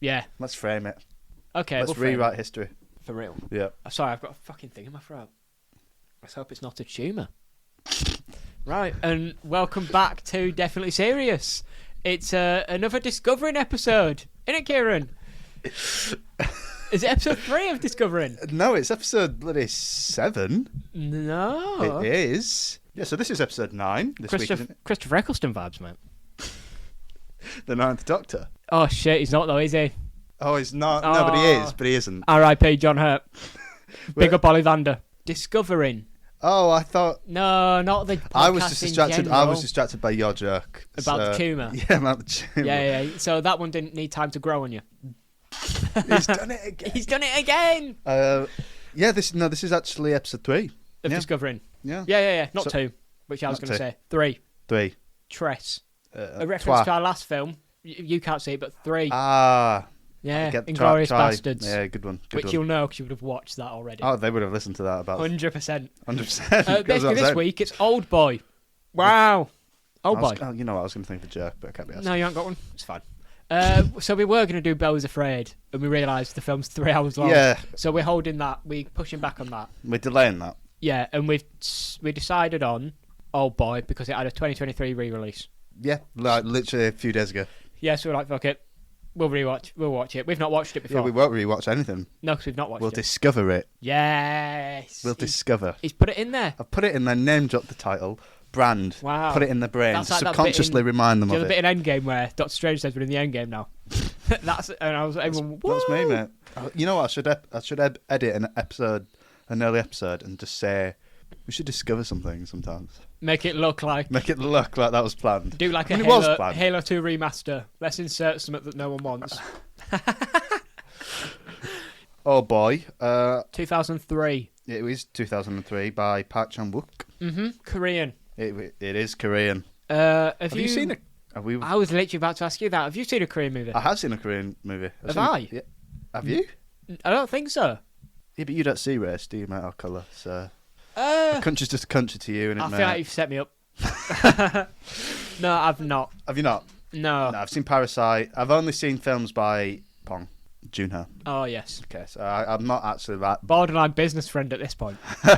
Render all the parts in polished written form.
Yeah. Let's frame it. Okay. Let's rewrite history. For real. Yeah. Sorry, I've got a fucking thing in my throat. Let's hope it's not a tumour. Right, and welcome back to Definitely Serious. It's another Discovering episode. Isn't it, Kieran? Is it episode 3 of Discovering? No, it's episode bloody 7. No. It is. Yeah, so this is episode 9 this week, isn't it? Christopher Eccleston vibes, mate. The Ninth Doctor. Oh, shit, he's not though, is he? Oh, he's not. No, but he is, but he isn't. R.I.P. John Hurt. Big up Ollivander. Discovering. Oh, I thought... No, not the podcast I was just distracted. in I general. was distracted by your joke. About the tumour? Yeah, about the tumour. Yeah. So that one didn't need time to grow on you. He's done it again. He's done it again! Yeah, this is actually episode 3. Of Yeah. Discovering. Yeah. Yeah. Not So- 2, which I was not going to 2. say. 3. 3. Tress. A reference to our last film. You can't see it, but 3. Ah. Yeah, Get- Inglourious try. Bastards. Yeah, good one. Good Which one. you'll know because you would have watched that already. Oh, they would have listened to that about 100%. 100%. Basically, this week it's Oldboy. Wow. Oldboy. Oh, you know what? I was going to think of a joke, but I can't be asked. No, you haven't got one? It's fine. So we were going to do Beau Was Afraid, and we realised the film's 3 hours long. Yeah. So we're holding that. We're pushing back on that. We're delaying that. Yeah, and we decided on Oldboy because it had a 2023 re-release. Yeah, like literally a few days ago. Yeah, so we're like, fuck it. We'll watch it. We've not watched it before. Yeah, we won't rewatch anything. No, because we've not watched We'll it. discover it. Yes. We'll discover. He's put it in there. I've put it in there, name dropped the title, brand. Wow. Put it in the brain. That's like that Subconsciously bit remind them Do of you know the it. bit in Endgame where Doctor Strange says we're in the Endgame now? And I was everyone. That's me, "Woo!" mate. You know what? I should edit an early episode, and just say we should discover something sometimes. Make it look like. Make it look like that was planned. Do like I mean, a it was Halo, planned. Halo 2 remaster. Let's insert something that no one wants. Oh boy. 2003. It was 2003 by Park Chan-wook. Korean. It is Korean. Have you seen it? I was literally about to ask you that. Have you seen a Korean movie? I have seen a Korean movie. Have I? Yeah. Have you? I don't think so. Yeah, but you don't see race, do you, mate, or colour? So a country's just a country to you, and I feel like you've set me up. No, I've not. Have you not? No. No, I've seen Parasite. I've only seen films by Bong Joon-ho. Oh, yes. Okay, so I'm not actually that. Borderline business friend at this point. Do you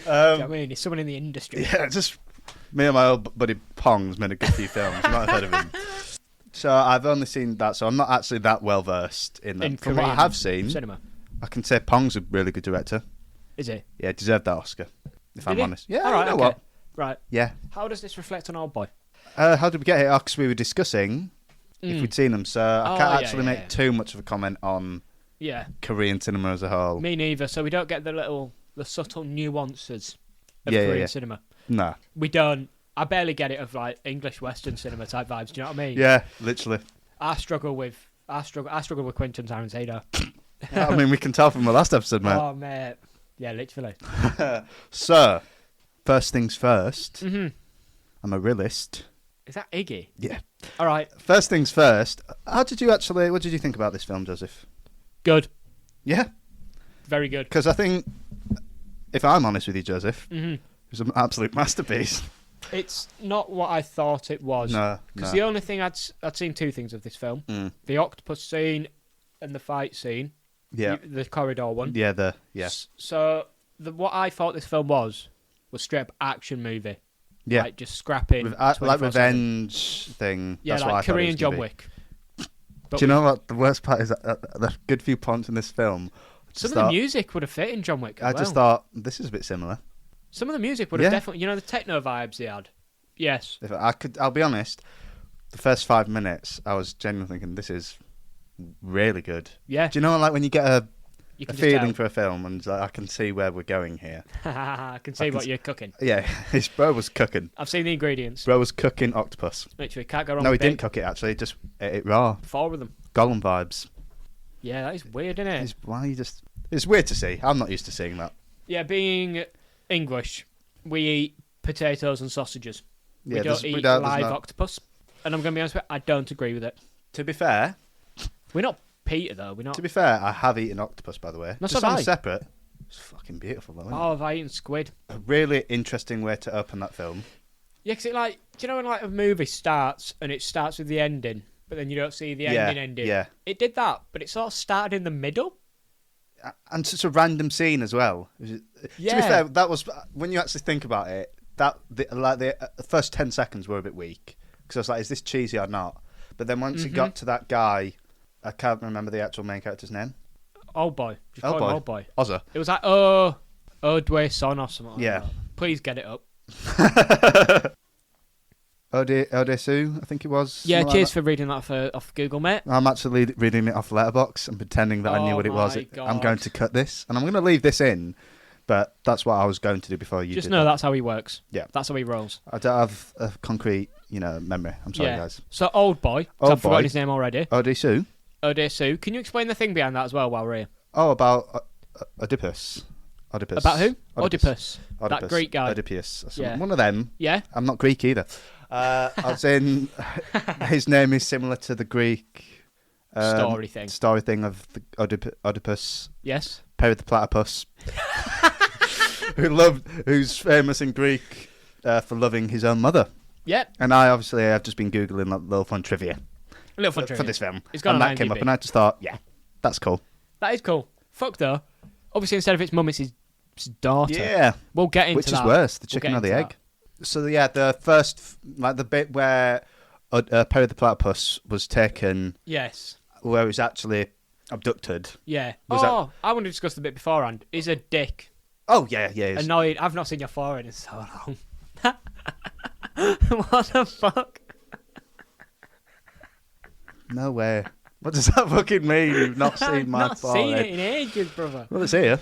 know what I mean? He's someone in the industry. Yeah, just me and my old buddy Pong's made a good few films. You might have heard of him. So I've only seen that, so I'm not actually that well versed in them. From what I Korean have seen, cinema. I can say Pong's a really good director. Is he? Yeah, deserved that Oscar, if I'm he? honest. Yeah, All right, you know okay. what? Right. Yeah. How does this reflect on Oldboy? How did we get here? Oh, because we were discussing if we'd seen them, so I can't actually make too much of a comment on Korean cinema as a whole. Me neither. So we don't get the subtle nuances of Korean cinema. No. We don't. I barely get it of like English Western cinema type vibes. Do you know what I mean? Yeah, literally. I struggle with Quentin Tarantino. I mean, we can tell from the last episode, mate. Oh mate, yeah, literally. So, first things first. Mm-hmm. I'm a realist. Is that Iggy? Yeah. All right. First things first. What did you think about this film, Joseph? Good. Yeah. Very good. Because I think, if I'm honest with you, Joseph, Mm-hmm. it was an absolute masterpiece. It's not what I thought it was. No. Because the only thing I'd seen 2 things of this film: the octopus scene and the fight scene. Yeah. The corridor one. Yeah. So what I thought this film was straight up action movie. Yeah. Like just scrapping. Like revenge thing. Yeah, That's what I like thought it Korean was gonna John be. Wick. Do you know what the worst part is? The good few points in this film. Some of the music would have fit in John Wick. I just thought this is a bit similar. Some of the music would have definitely, the techno vibes they had. Yes. If I'll be honest. The first 5 minutes, I was genuinely thinking this is really good. Yeah. Do you know, like when you get a feeling tell. for a film, and like, I can see where we're going here. I can see what you're cooking. Yeah, his bro was cooking. I've seen the ingredients. Bro was cooking octopus. Literally, can't go wrong No, he with didn't cook it actually. He just ate it raw. 4 of them. Gollum vibes. Yeah, that is weird, isn't it? It's weird to see. I'm not used to seeing that. Yeah, being English, we eat potatoes and sausages. Yeah, we don't eat live octopus. And I'm going to be honest with you, I don't agree with it. To be fair, we're not Peter though. We're not. To be fair, I have eaten octopus, by the way. Not just so on have a I. separate. It's fucking beautiful, though. Isn't Oh, have I eaten squid? A really interesting way to open that film. Yeah, because do you know when like a movie starts and it starts with the ending, but then you don't see the Yeah, ending. yeah. It did that, but it sort of started in the middle. And such a random scene as well. To be fair, that was when you actually think about it. The first 10 seconds were a bit weak because I was like, "Is this cheesy or not?" But then once it got to that guy, I can't remember the actual main character's name. Oldboy. Just call him Oldboy. Ozza. It was like Oldboy son or something. Like that. Please get it up. Odesu, I think it was. Yeah, cheers like for reading that off Google, mate. I'm actually reading it off Letterboxd and pretending that I knew what it was. I'm going to cut this, and I'm going to leave this in, but that's what I was going to do before you Just did know it. that's how he works. Yeah. That's how he rolls. I don't have a concrete, memory. I'm sorry, guys. So Oldboy, I've forgotten his name already. Odesu. Odesu. Can you explain the thing behind that as well while we're here? Oh, about Oedipus. Oedipus. About who? Oedipus. That Greek guy. Oedipus. Yeah. One of them. Yeah. I'm not Greek either. As in, his name is similar to the Greek story thing of the Oedipus. Yes. Perry the Platypus, who's famous in Greek for loving his own mother. Yep. And I've just been googling like little fun trivia. For this film. It's got and an that came IMDb. up, and I just thought, yeah, that's cool. That is cool. Fuck though. Obviously, instead of its mum, it's his daughter. Yeah. We'll get into Which that. is worse, the chicken or the egg? So yeah, the first, like the bit where Perry the Platypus was taken, Yes. where he was actually abducted. Yeah. Was I want to discuss the bit beforehand. He's a dick. Oh yeah, he is. Annoyed. I've not seen your forehead in so long. What the fuck? No way. What does that fucking mean? You've not seen my I've not forehead? seen it in ages, brother. Well, it's here.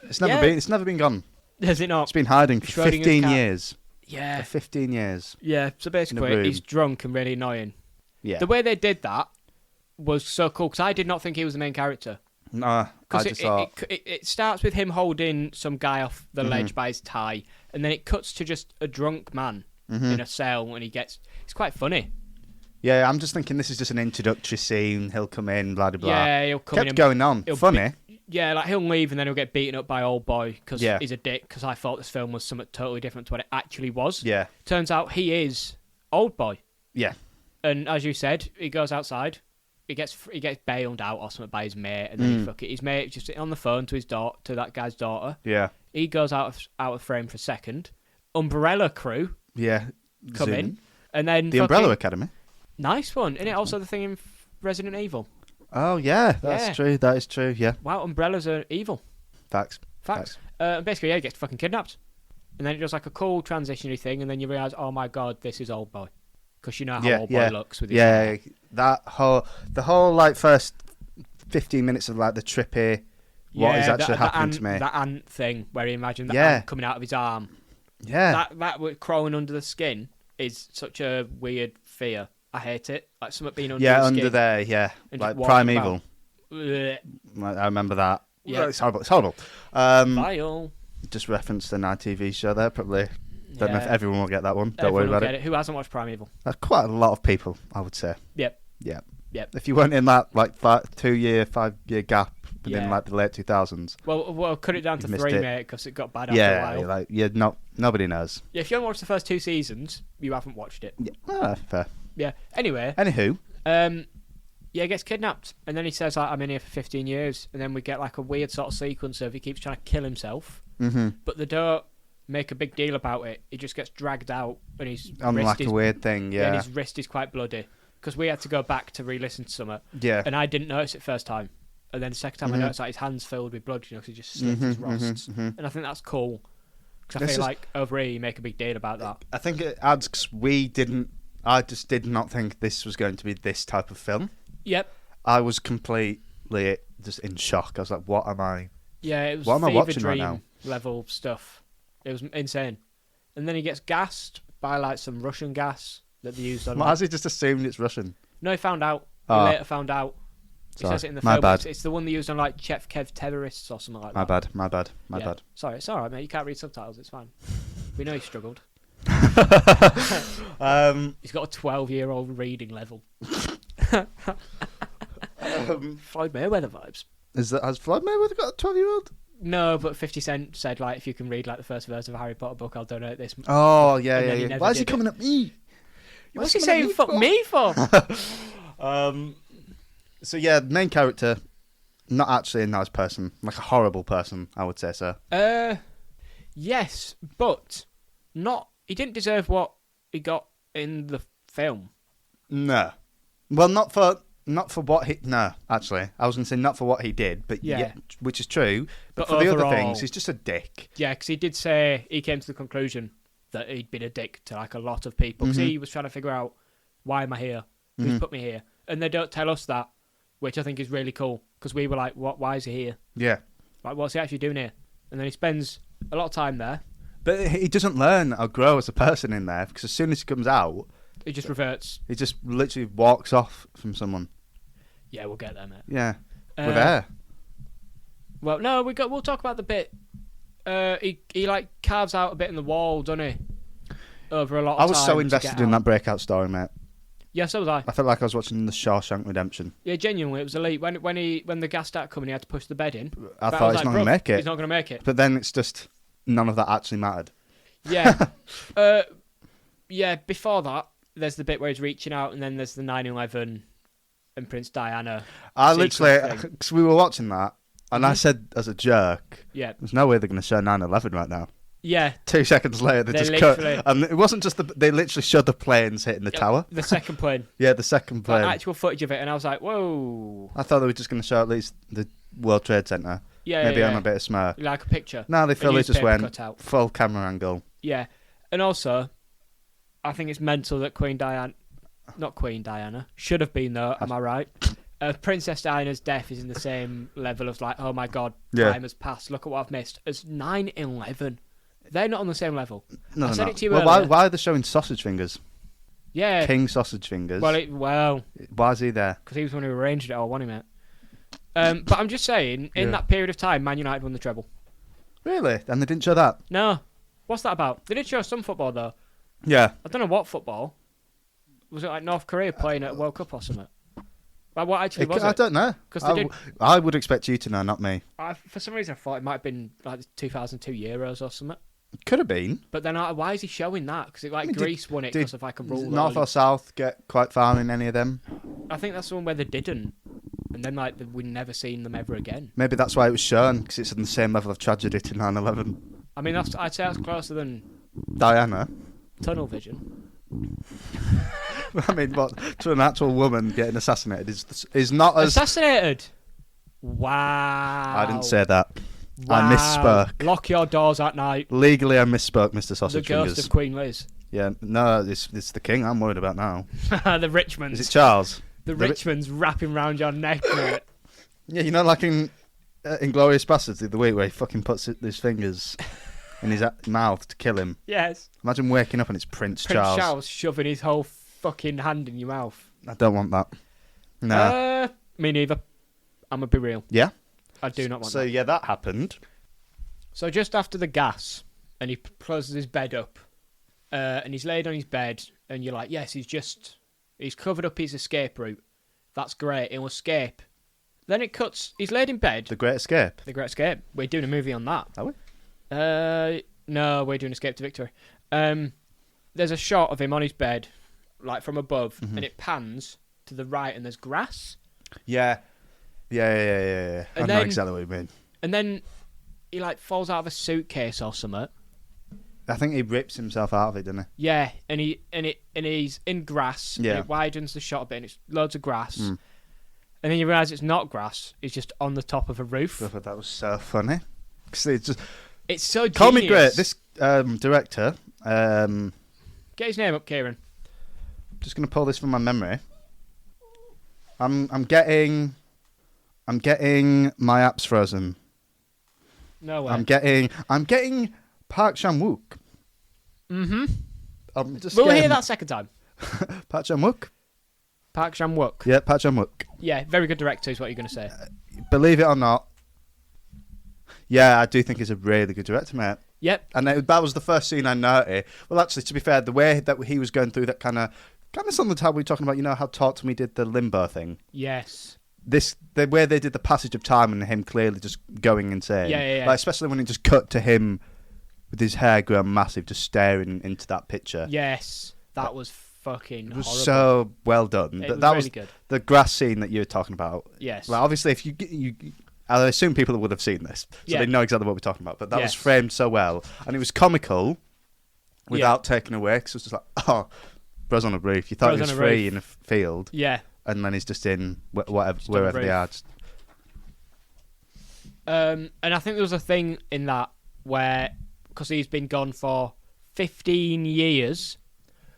It's never been gone. Has it not? It's been hiding for Schrodinger's 15 cat. years. Yeah. For 15 years. Yeah. So In a basically, room. he's drunk and really annoying. Yeah. The way they did that was so cool because I did not think he was the main character. Nah, I just thought. It starts with him holding some guy off the Mm-hmm. ledge by his tie, and then it cuts to just a drunk man Mm-hmm. in a cell, and it's quite funny. Yeah, I'm just thinking this is just an introductory scene. He'll come in, blah, blah, blah. Yeah, he'll come Kept in. going on. Funny. Yeah, like he'll leave and then he'll get beaten up by Oldboy because Yeah. he's a dick. Because I thought this film was something totally different to what it actually was. Yeah. Turns out he is Oldboy, Yeah. and as you said, he goes outside. He gets bailed out or something by his mate, and then his mate just on the phone to that guy's daughter. Yeah. He goes out of frame for a second. Umbrella crew Yeah. come Zoom. in, and then The Umbrella Academy. nice one. Isn't it also the thing in Resident Evil? Oh, yeah. That's true. That is true. Yeah. Wow, umbrellas are evil. Facts. Facts. Basically, yeah, he gets fucking kidnapped. And then it does like a cool transitionary thing, and then you realise, oh my god, this is Oldboy. Because you know how Oldboy looks with his hair. The whole like first 15 minutes of like the trippy, what is actually happening to me. That ant thing where he imagined the ant coming out of his arm. Yeah. That crawling under the skin is such a weird fear. I hate it. Like something being under Yeah, your under skin. there, yeah. And Like just Primeval. Blech. I remember that. Yeah. It's horrible. It's horrible. Vile. Just referenced the night TV show there, probably. Don't know if everyone will get that one. Don't Everyone worry about will get it. Who hasn't watched Primeval? Quite a lot of people, I would say. Yep. Yeah. Yep. If you weren't in that like 5-year gap within Yeah. like the late 2000s. Well, cut it down to You've 3, missed it. mate, because it got bad after a while. Nobody knows. Yeah, if you haven't watched the first 2 seasons, you haven't watched it. Yeah. Fair. Yeah. Anyway, Anywho. he gets kidnapped, and then he says, like, I'm in here for 15 years, and then we get like a weird sort of sequence of he keeps trying to kill himself, but they don't make a big deal about it. He just gets dragged out, and his On wrist like is, a weird thing, and yeah. his wrist is quite bloody because we had to go back to re-listen to something, Yeah. and I didn't notice it first time, and then the second time I noticed like his hands filled with blood, because he just slit his wrists, and I think that's cool because I feel like over here you make a big deal about that. I think it adds 'cause I just did not think this was going to be this type of film. Yep. I was completely just in shock. I was like, what am I? Yeah, it was What am I fever watching right dream now? level stuff. It was insane. And then he gets gassed by like some Russian gas that they used on. Has he just assumed it's Russian? No, he found out. He Oh. later found out. He Sorry. says it in the My film. bad. It's the one they used on like Chef Kev terrorists or something like My that. bad. My Yeah. bad. Sorry, it's alright, mate. You can't read subtitles. It's fine. We know he struggled. He's got a 12-year-old reading level. Floyd Mayweather vibes. Has Floyd Mayweather got a 12-year-old? No, but 50 Cent said, like, if you can read like the first verse of a Harry Potter book, I'll donate this. Oh, And then he yeah. never Why is he did coming at me? What's he saying fuck me for? So yeah, main character, not actually a nice person, like a horrible person, I would say so. Yes, but not. He didn't deserve what he got in the film. No, well, not for what he. No, actually, I was going to say not for what he did, but yeah, which is true. But for overall, the other things, he's just a dick. Yeah, because he did say he came to the conclusion that he'd been a dick to like a lot of people. Because he was trying to figure out, why am I here? Who's put me here? And they don't tell us that, which I think is really cool. Because we were like, what? Why is he here? Yeah. Like, what's he actually doing here? And then he spends a lot of time there. But he doesn't learn or grow as a person in there, because as soon as he comes out, he just reverts. He just literally walks off from someone. Yeah, we'll get there, mate. Yeah, we're there. Well, no, we'll talk about the bit. He like carves out a bit in the wall, doesn't he? Over a lot of time. I was so invested in that breakout story, mate. Yeah, so was I. I felt like I was watching The Shawshank Redemption. Yeah, genuinely, it was elite. When the gas started coming, he had to push the bed in. I thought he's not going to make it. He's not going to make it. But then it's just none of that actually mattered. Yeah. Yeah, before that, there's the bit where he's reaching out, and then there's the 9/11 and Prince Diana. I literally, because we were watching that, and I said as a jerk, yeah, there's no way they're going to show 9/11 right now. Yeah. 2 seconds later, they just cut. And it wasn't just they literally showed the planes hitting the tower. The second plane. Yeah, the second plane. Like, actual footage of it, and I was like, whoa. I thought they were just going to show at least the World Trade Center. Yeah, maybe on a bit of smoke. Like a picture. No, they fully just went full camera angle. Yeah. And also, I think it's mental that not Queen Diana, should have been though, am I right? Princess Diana's death is in the same level of like, oh my god, time has passed, look at what I've missed, as 9/11. They're not on the same level. No, I said it to you earlier. earlier. Why are they showing sausage fingers? Yeah. King Sausage Fingers. Well. Why is he there? Because he was the one who arranged it all, wasn't he, mate? But I'm just saying, in that period of time, Man United won the treble. Really? And they didn't show that? No. What's that about? They did show some football, though. Yeah. I don't know what football. Was it like North Korea playing at World Cup or something? Like, what actually was it? I don't know. I would expect you to know, not me. For some reason, I thought it might have been like the 2002 Euros or something. Could have been. But then why is he showing that? Because Greece won it because of like a rule. North or South get quite far in any of them? I think that's the one where they didn't. And then like we've never seen them ever again. Maybe that's why it was shown, because it's on the same level of tragedy to 9/11. I mean, I'd say that's closer than Diana. Tunnel vision. I mean, what, to an actual woman getting assassinated is not as... Assassinated? Wow. I didn't say that. Wow. I misspoke. Lock your doors at night. Legally, I misspoke, Mr. Sausage Fingers. The ghost of Queen Liz. Yeah, no, it's the king I'm worried about now. The Richmonds. Is it Charles? The Richmonds wrapping round your neck, mate. Yeah, you know, like in Inglourious Basterds the other week, where he fucking puts his fingers in his mouth to kill him. Yes. Imagine waking up and it's Prince Charles. Prince Charles shoving his whole fucking hand in your mouth. I don't want that. No. Me neither. I'm gonna be real. Yeah? I do not want that. So, yeah, that happened. So just after the gas, and he closes his bed up, and he's laid on his bed, and you're like, yes, he's covered up his escape route. That's great. He'll escape. Then it cuts. He's laid in bed. The Great Escape. The Great Escape. We're doing a movie on that. Are we? No, we're doing Escape to Victory. There's a shot of him on his bed, like from above, and it pans to the right, and there's grass. Yeah. Yeah. I know exactly what you mean. And then he like falls out of a suitcase or something. I think he rips himself out of it, doesn't he? Yeah, and he's in grass. Yeah. And it widens the shot a bit, and it's loads of grass. And then you realise it's not grass; it's just on the top of a roof. I thought that was so funny. It's so genius. Call me great. This director. Get his name up, Kieran. Just gonna pull this from my memory. I'm getting my apps frozen. No way. I'm getting Park Chan-wook. Mm-hmm. We'll hear that second time. Park Chan-wook? Park Chan-wook. Yeah, Park Chan-wook. Yeah, very good director is what you're going to say. Believe it or not, yeah, I do think he's a really good director, mate. Yep. And that was the first scene I noticed. Well, actually, to be fair, the way that he was going through that kind of something how we were talking about, you know, how Talk to Me did the limbo thing? Yes. The way they did the passage of time and him clearly just going insane. Yeah. Like, especially when he just cut to him with his hair grown massive, just staring into that picture. Yes. That was fucking It was horrible. so well done. It That was that really was good. the grass scene that you were talking about. Yes. Like, obviously, if you I assume people would have seen this, so Yeah. they know exactly what we're talking about. But that was Yes. framed so well, and it was comical without taking away. Because it was just like, oh, bro's on a roof. You thought Bro's he was on a free roof. in a field, Yeah. and then he's just in whatever, Just on a wherever they roof. are. Just, And I think there was a thing in that where, because he's been gone for 15 years,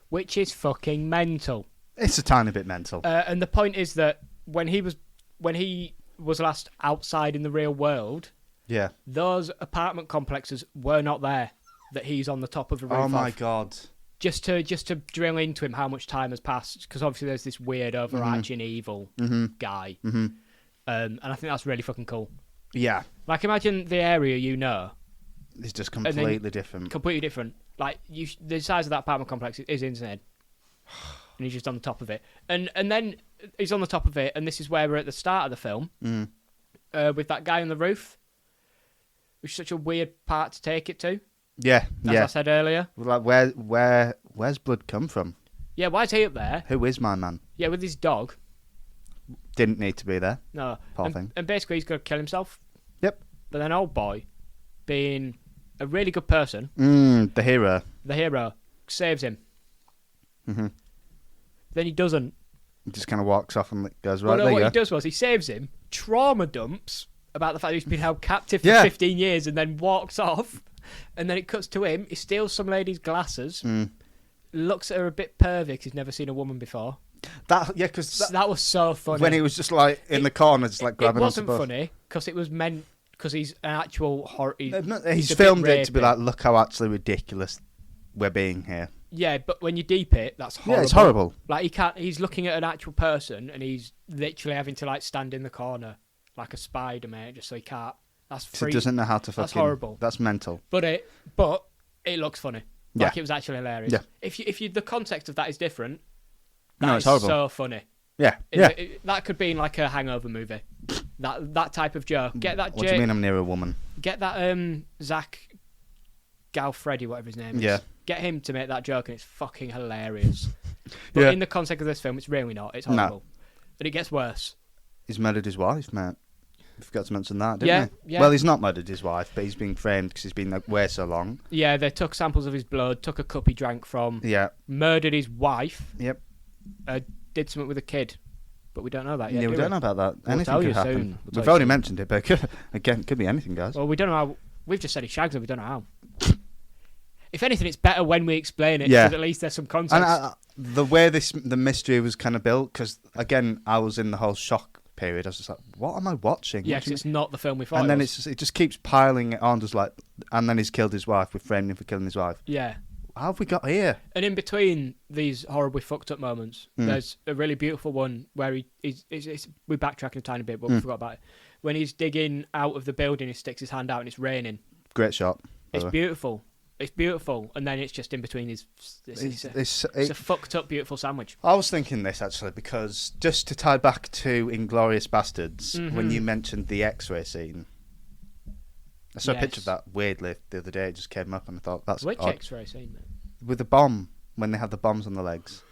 which is fucking mental. it's a tiny bit mental. And the point is that when he was last outside in the real world, Yeah. those apartment complexes were not there. That he's on the top of the roof. Oh my of. god. Just to drill into him how much time has passed, because obviously there's this weird overarching evil guy, and I think that's really fucking cool. Yeah. Like, imagine the area you know, It's just then completely different. completely different. Like, the size of that apartment complex is insane, and he's just on the top of it, and then he's on the top of it, and this is where we're at the start of the film, with that guy on the roof, which is such a weird part to take it to. Yeah. As I said earlier. Like, where's blood come from? Yeah, why is he up there? Who is my man? Yeah, with his dog. Didn't need to be there. No. Poor thing. And basically he's going to kill himself. Yep. But then Oldboy, being a really good person, The hero. the hero, saves him. Mhm. Then he doesn't. He just kind of walks off and goes, right, Well, no, there what you he go. does was he saves him, trauma dumps about the fact that he's been held captive for Yeah. 15 years, and then walks off. And then it cuts to him. He steals some lady's glasses, looks at her a bit pervy 'cause he's never seen a woman before. Because That was so funny. when he was just like in the corner, just like grabbing it onto wasn't both. funny because it was meant because he's an actual horror. He's a bit filmed it to be rapey. like, look how actually ridiculous we're being here. Yeah, but when you deep it, that's horrible. Yeah, it's horrible. Like he can't. He's looking at an actual person, and he's literally having to like stand in the corner like a spider, mate, just so he can't. That's Because free. he doesn't know how to fucking... That's horrible. That's mental. But it looks funny. Like Yeah. it was actually hilarious. Yeah. If you the context of that is different, No, that it's is horrible. so funny. Yeah, yeah. That could be in like a Hangover movie. That type of joke. Get that. What do you mean I'm near a woman? Get that. Zach Galfredi, whatever his name is. Yeah. Get him to make that joke, and it's fucking hilarious. But Yeah. in the context of this film, it's really not. It's horrible. And it gets worse. He's murdered his wife, mate. I forgot to mention that, didn't he? Yeah. Well, he's not murdered his wife, but he's been framed because he's been away so long. Yeah, they took samples of his blood, took a cup he drank from, Yeah. murdered his wife, Yep. did something with a kid. But we don't know that yet. Yeah, do we don't know about that. We'll Anything tell could you happen. soon. We'll tell We've you already soon. mentioned it, but it could be anything, guys. Well, we don't know how. We've just said he shags her, we don't know how. If anything, it's better when we explain it, Yeah. because at least there's some context. And the way the mystery was kind of built, because again, I was in the whole shock period. I was just like, "What am I watching?" yeah, What do because you it's not the film we thought and it then was. it just keeps piling it on, just like, and then he's killed his wife. We framed him for killing his wife. Yeah. How have we got here? And in between these horribly fucked up moments, Mm. there's a really beautiful one where we're backtracking a tiny bit, but we forgot about it. When he's digging out of the building, he sticks his hand out and it's raining. Great shot. by It's the way. beautiful. It's beautiful. And then it's just in between his... It's a fucked up, beautiful sandwich. I was thinking this actually because just to tie back to Inglourious Bastards, when you mentioned the X-ray scene, I saw a picture of that weirdly the other day. It just came up and I thought that's Which odd. X-ray scene, man? With the bomb when they had the bombs on the legs.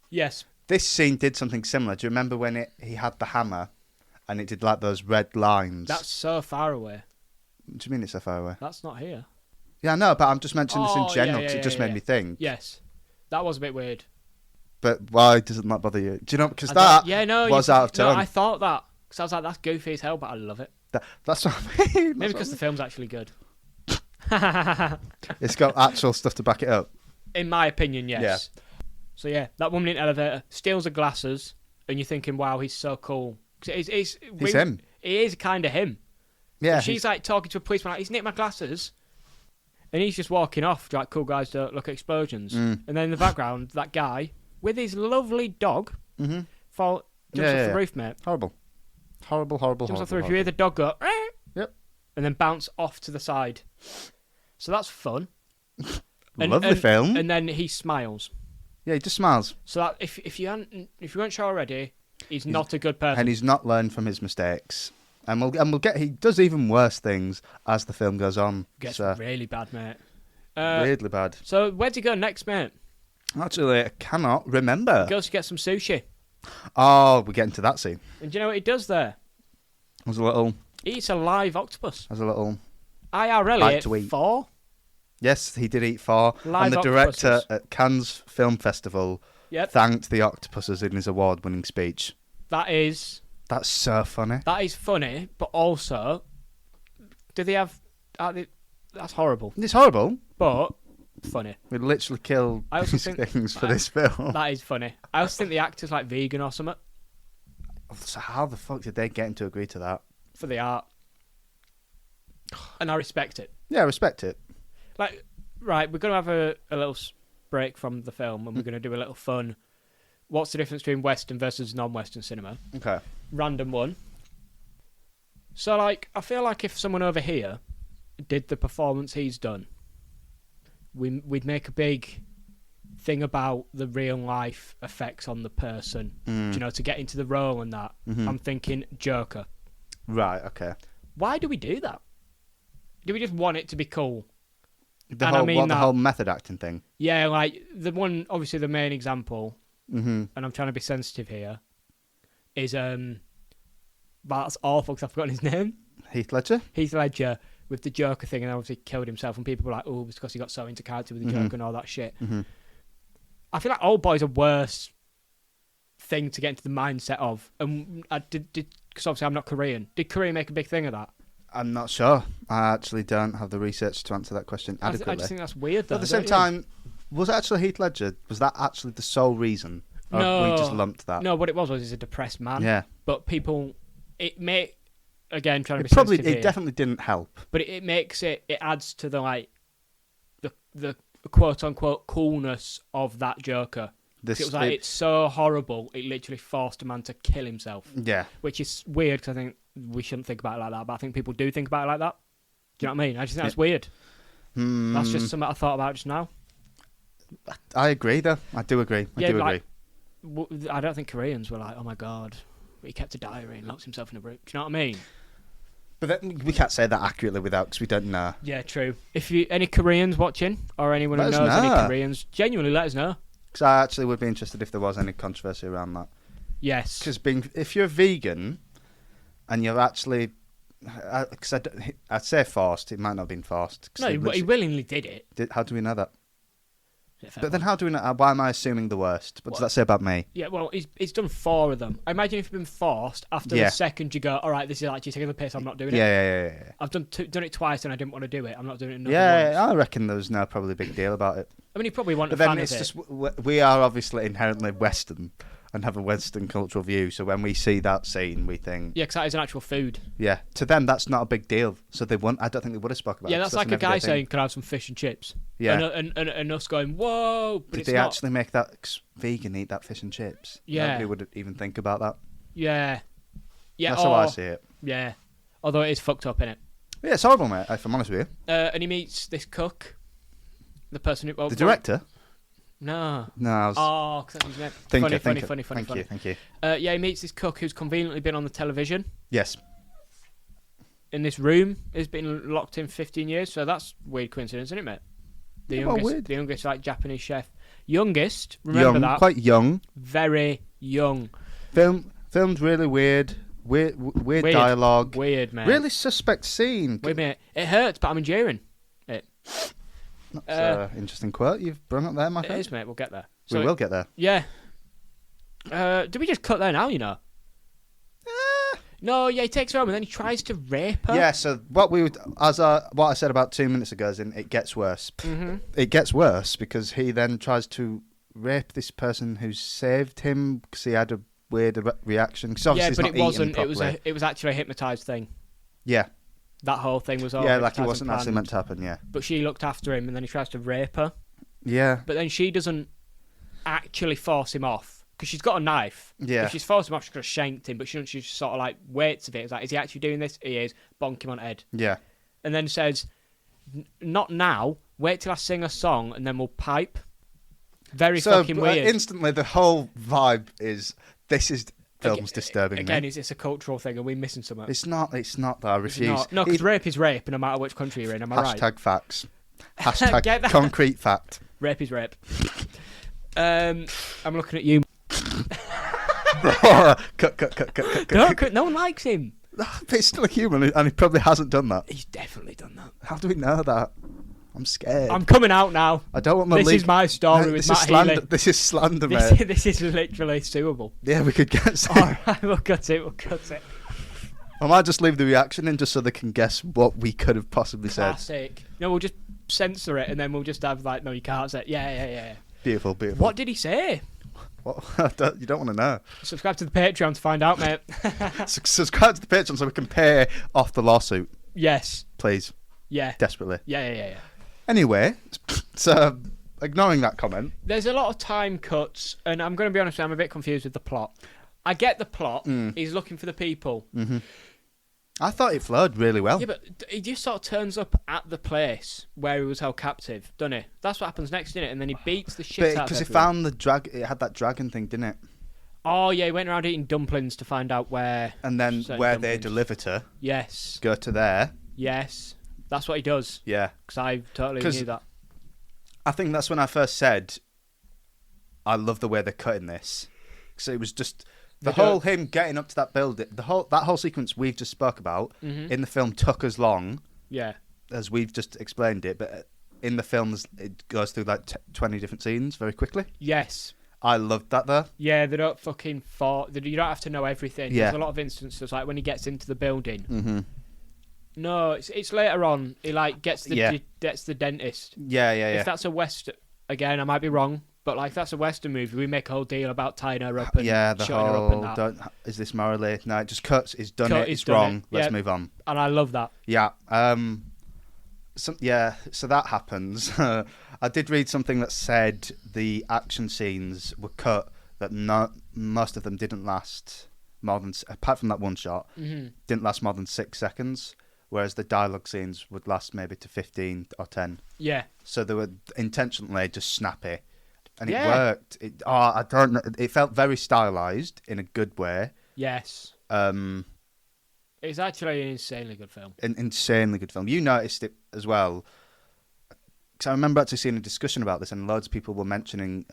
Yes. This scene did something similar. Do you remember when he had the hammer and it did like those red lines? That's so far away. What do you mean it's so far away? That's not here. Yeah, I know, but I'm just mentioning this in Oh, general yeah, because yeah, it just yeah, made yeah. me think. Yes. That was a bit weird. But why does it not bother you? Do you know? Because I that thought- yeah, no, was out of No, turn. I thought that. Because I was like, that's goofy as hell, but I love it. That's what I mean. Maybe because the film's actually good. It's got actual stuff to back it up. In my opinion, yes. Yeah. So yeah, that woman in the elevator steals her glasses, and you're thinking, "Wow, he's so cool." 'Cause He's him. He is kind of him. Yeah. And she's like talking to a policeman, like, "He's nicked my glasses," and he's just walking off, like, "Cool guys don't look at explosions." And then in the background, that guy with his lovely dog jumps off the roof, mate. Horrible. Horrible. Jumps off the roof. You hear the dog go, "Eh," Yep. and then bounce off to the side. So that's fun. Lovely film. And then he smiles. Yeah, he just smiles. So that if you weren't sure already, he's not a good person. And he's not learned from his mistakes. And we'll get. He does even worse things as the film goes on. Gets So, really bad, mate. weirdly bad. So where'd he go next, mate? Actually, I cannot remember. He goes to get some sushi. Oh, we're getting to that scene. And do you know what he does there? There's a little... He eats a live octopus. There's a little... IRL Bite ate to eat. 4. Yes, he did eat 4. Live and the octopuses. director at Cannes Film Festival thanked the octopuses in his award-winning speech. That's so funny. That is funny, but also, do they have... that's horrible. It's horrible. But funny. We literally killed these things for this film. That is funny. I also think the actor's like vegan or something. So how the fuck did they get him to agree to that? For the art. And I respect it. Yeah, I respect it. Like, right, we're going to have a little break from the film and we're going to do a little fun. What's the difference between Western versus non-Western cinema? Okay. Random one. So, like, I feel like if someone over here did the performance he's done, we'd make a big thing about the real life effects on the person. You know, to get into the role and that. I'm thinking Joker. Right, okay. Why do we do that? Do we just want it to be cool? The whole method acting thing. Yeah, like the one, obviously the main example, and I'm trying to be sensitive here, is that's awful because I've forgotten his name. Heath Ledger? Heath Ledger with the Joker thing, and obviously killed himself, and people were like, oh, it's because he got so into character with the Joker and all that shit. I feel like Oldboy's a worse thing to get into the mindset of. And I did because obviously I'm not Korean. Did Korea make a big thing of that? I'm not sure. I actually don't have the research to answer that question adequately. I just think that's weird, though. At the same time, was it actually Heath Ledger? Was that actually the sole reason? Or No. we just lumped that? No, what it was he's a depressed man. Yeah. But people, again, trying to be sensitive here, It definitely didn't help. but it makes it adds to the, like, the quote-unquote coolness of that Joker. It was like, it's so horrible, it literally forced a man to kill himself. Yeah. Which is weird, because I think we shouldn't think about it like that, but I think people do think about it like that. Do you know what I mean? I just think that's weird. That's just something I thought about just now. I agree, though. I do agree. I do agree. I don't think Koreans were like, oh my god, he kept a diary and locked himself in a room. Do you know what I mean? But we can't say that accurately because we don't know. Yeah, true. If you any Koreans watching, or anyone who knows any Koreans, genuinely let us know. Because I actually would be interested if there was any controversy around that. Yes. Because if you're a vegan and you're actually... Because I'd say forced. It might not have been forced. No, he willingly did it. How do we know that? But then how do we know? Why am I assuming the worst? What does that say about me? Yeah, well, he's done 4 of them. I imagine if you've been forced, after the second you go, all right, this is actually taking the piss, I'm not doing it. Yeah. I've done it twice and I didn't want to do it. I'm not doing it another once. I reckon there was probably a big deal about it. I mean, he probably wanted But a fan then it's of just, it. we are obviously inherently Western and have a Western cultural view, so when we see that scene, we think... Yeah, because that is an actual food. Yeah, to them, that's not a big deal, so I don't think they would have spoken about it. Yeah, that's like a guy saying, can I have some fish and chips? Yeah. And us going, whoa, but Did it's they not. actually make that vegan eat that fish and chips? Yeah. Nobody would even think about that. Yeah. That's how I see it. Yeah. Although it is fucked up, innit? Yeah, it's horrible, mate, if I'm honest with you. And he meets this cook. The person who... The director? No. I was... Oh, because that's his name. Funny. Thank you. Yeah, he meets this cook who's conveniently been on the television. Yes. In this room. He's been locked in 15 years, so that's a weird coincidence, isn't it, mate? The youngest, like, Japanese chef. Youngest, remember that? Quite young. Very young. Filmed really weird dialogue. Weird, man. Really suspect scene. Wait a minute. It hurts, but I'm enduring it. That's an interesting quote you've brought up there, my friend. It is, mate. We'll get there. We will get there. Yeah. Do we just cut there now, you know? No, yeah, he takes her home and then he tries to rape her. Yeah, so what I said about 2 minutes ago is it gets worse. Mm-hmm. It gets worse because he then tries to rape this person who saved him because he had a weird reaction. Yeah, but it wasn't. It was actually a hypnotised thing. Yeah. That whole thing was all like it wasn't actually meant to happen, yeah. But she looked after him and then he tries to rape her. Yeah. But then she doesn't actually force him off. Because she's got a knife. Yeah. If she's forced him off, she could have shanked him. But she just sort of like waits a bit. It's like, is he actually doing this? He is. Bonk him on the head. Yeah. And then says, not now. Wait till I sing a song and then we'll pipe. Very fucking weird. Instantly, the whole vibe is, this is film's disturbing again, me. it's a cultural thing. Are we missing something? It's not that I refuse. No, because rape is rape, no matter which country you're in. Am I right? Hashtag facts. Hashtag concrete fact. Rape is rape. I'm looking at you. cut. No one likes him. But he's still a human, and he probably hasn't done that. He's definitely done that. How do we know that? I'm scared. I'm coming out now. I don't want my This is my story with Matt Healy. This is slander, mate. This is literally suable. Yeah, we could get some. Alright, we'll cut it. I might just leave the reaction in just so they can guess what we could have possibly said. Classic. No, we'll just censor it and then we'll just have like, no, you can't say it. Yeah. Beautiful. What did he say? What? You don't want to know. Subscribe to the Patreon to find out, mate. Subscribe to the Patreon so we can pay off the lawsuit. Yes. Please. Yeah. Desperately. Yeah. Anyway, so ignoring that comment. There's a lot of time cuts, and I'm going to be honest with you, I'm a bit confused with the plot. I get the plot. He's looking for the people. Mm-hmm. I thought it flowed really well. Yeah, but he just sort of turns up at the place where he was held captive, doesn't he? That's what happens next, isn't it? And then he beats the shit out of everyone. Because he found it had that dragon thing, didn't it? Oh, yeah, he went around eating dumplings to find out where... And then where they deliver to. Yes. Go to there. Yes. That's what he does. Yeah. Because I totally knew that. I think that's when I first said, I love the way they're cutting this. So it was just... him getting up to that building, that whole sequence we've just spoke about in the film took as long, as we've just explained it. But in the films, it goes through like 20 different scenes very quickly. Yes, I loved that though. Yeah, they don't fucking you don't have to know everything. Yeah. There's a lot of instances like when he gets into the building. Mm-hmm. No, it's later on. He like gets the dentist. Yeah. If that's a Western, again, I might be wrong. But like, if that's a Western movie, we make a whole deal about tying her up and shutting her up and that. Is this morally? No, it just cuts. It's done it. It's wrong. Let's move on. And I love that. Yeah. So that happens. I did read something that said the action scenes were cut. That most of them didn't last more than, apart from that one shot, didn't last more than 6 seconds. Whereas the dialogue scenes would last maybe to 15 or 10. Yeah. So they were intentionally just snappy. And it worked. I don't know. It felt very stylized in a good way. Yes. It's actually an insanely good film. An insanely good film. You noticed it as well. Because I remember actually seeing a discussion about this, and loads of people were mentioning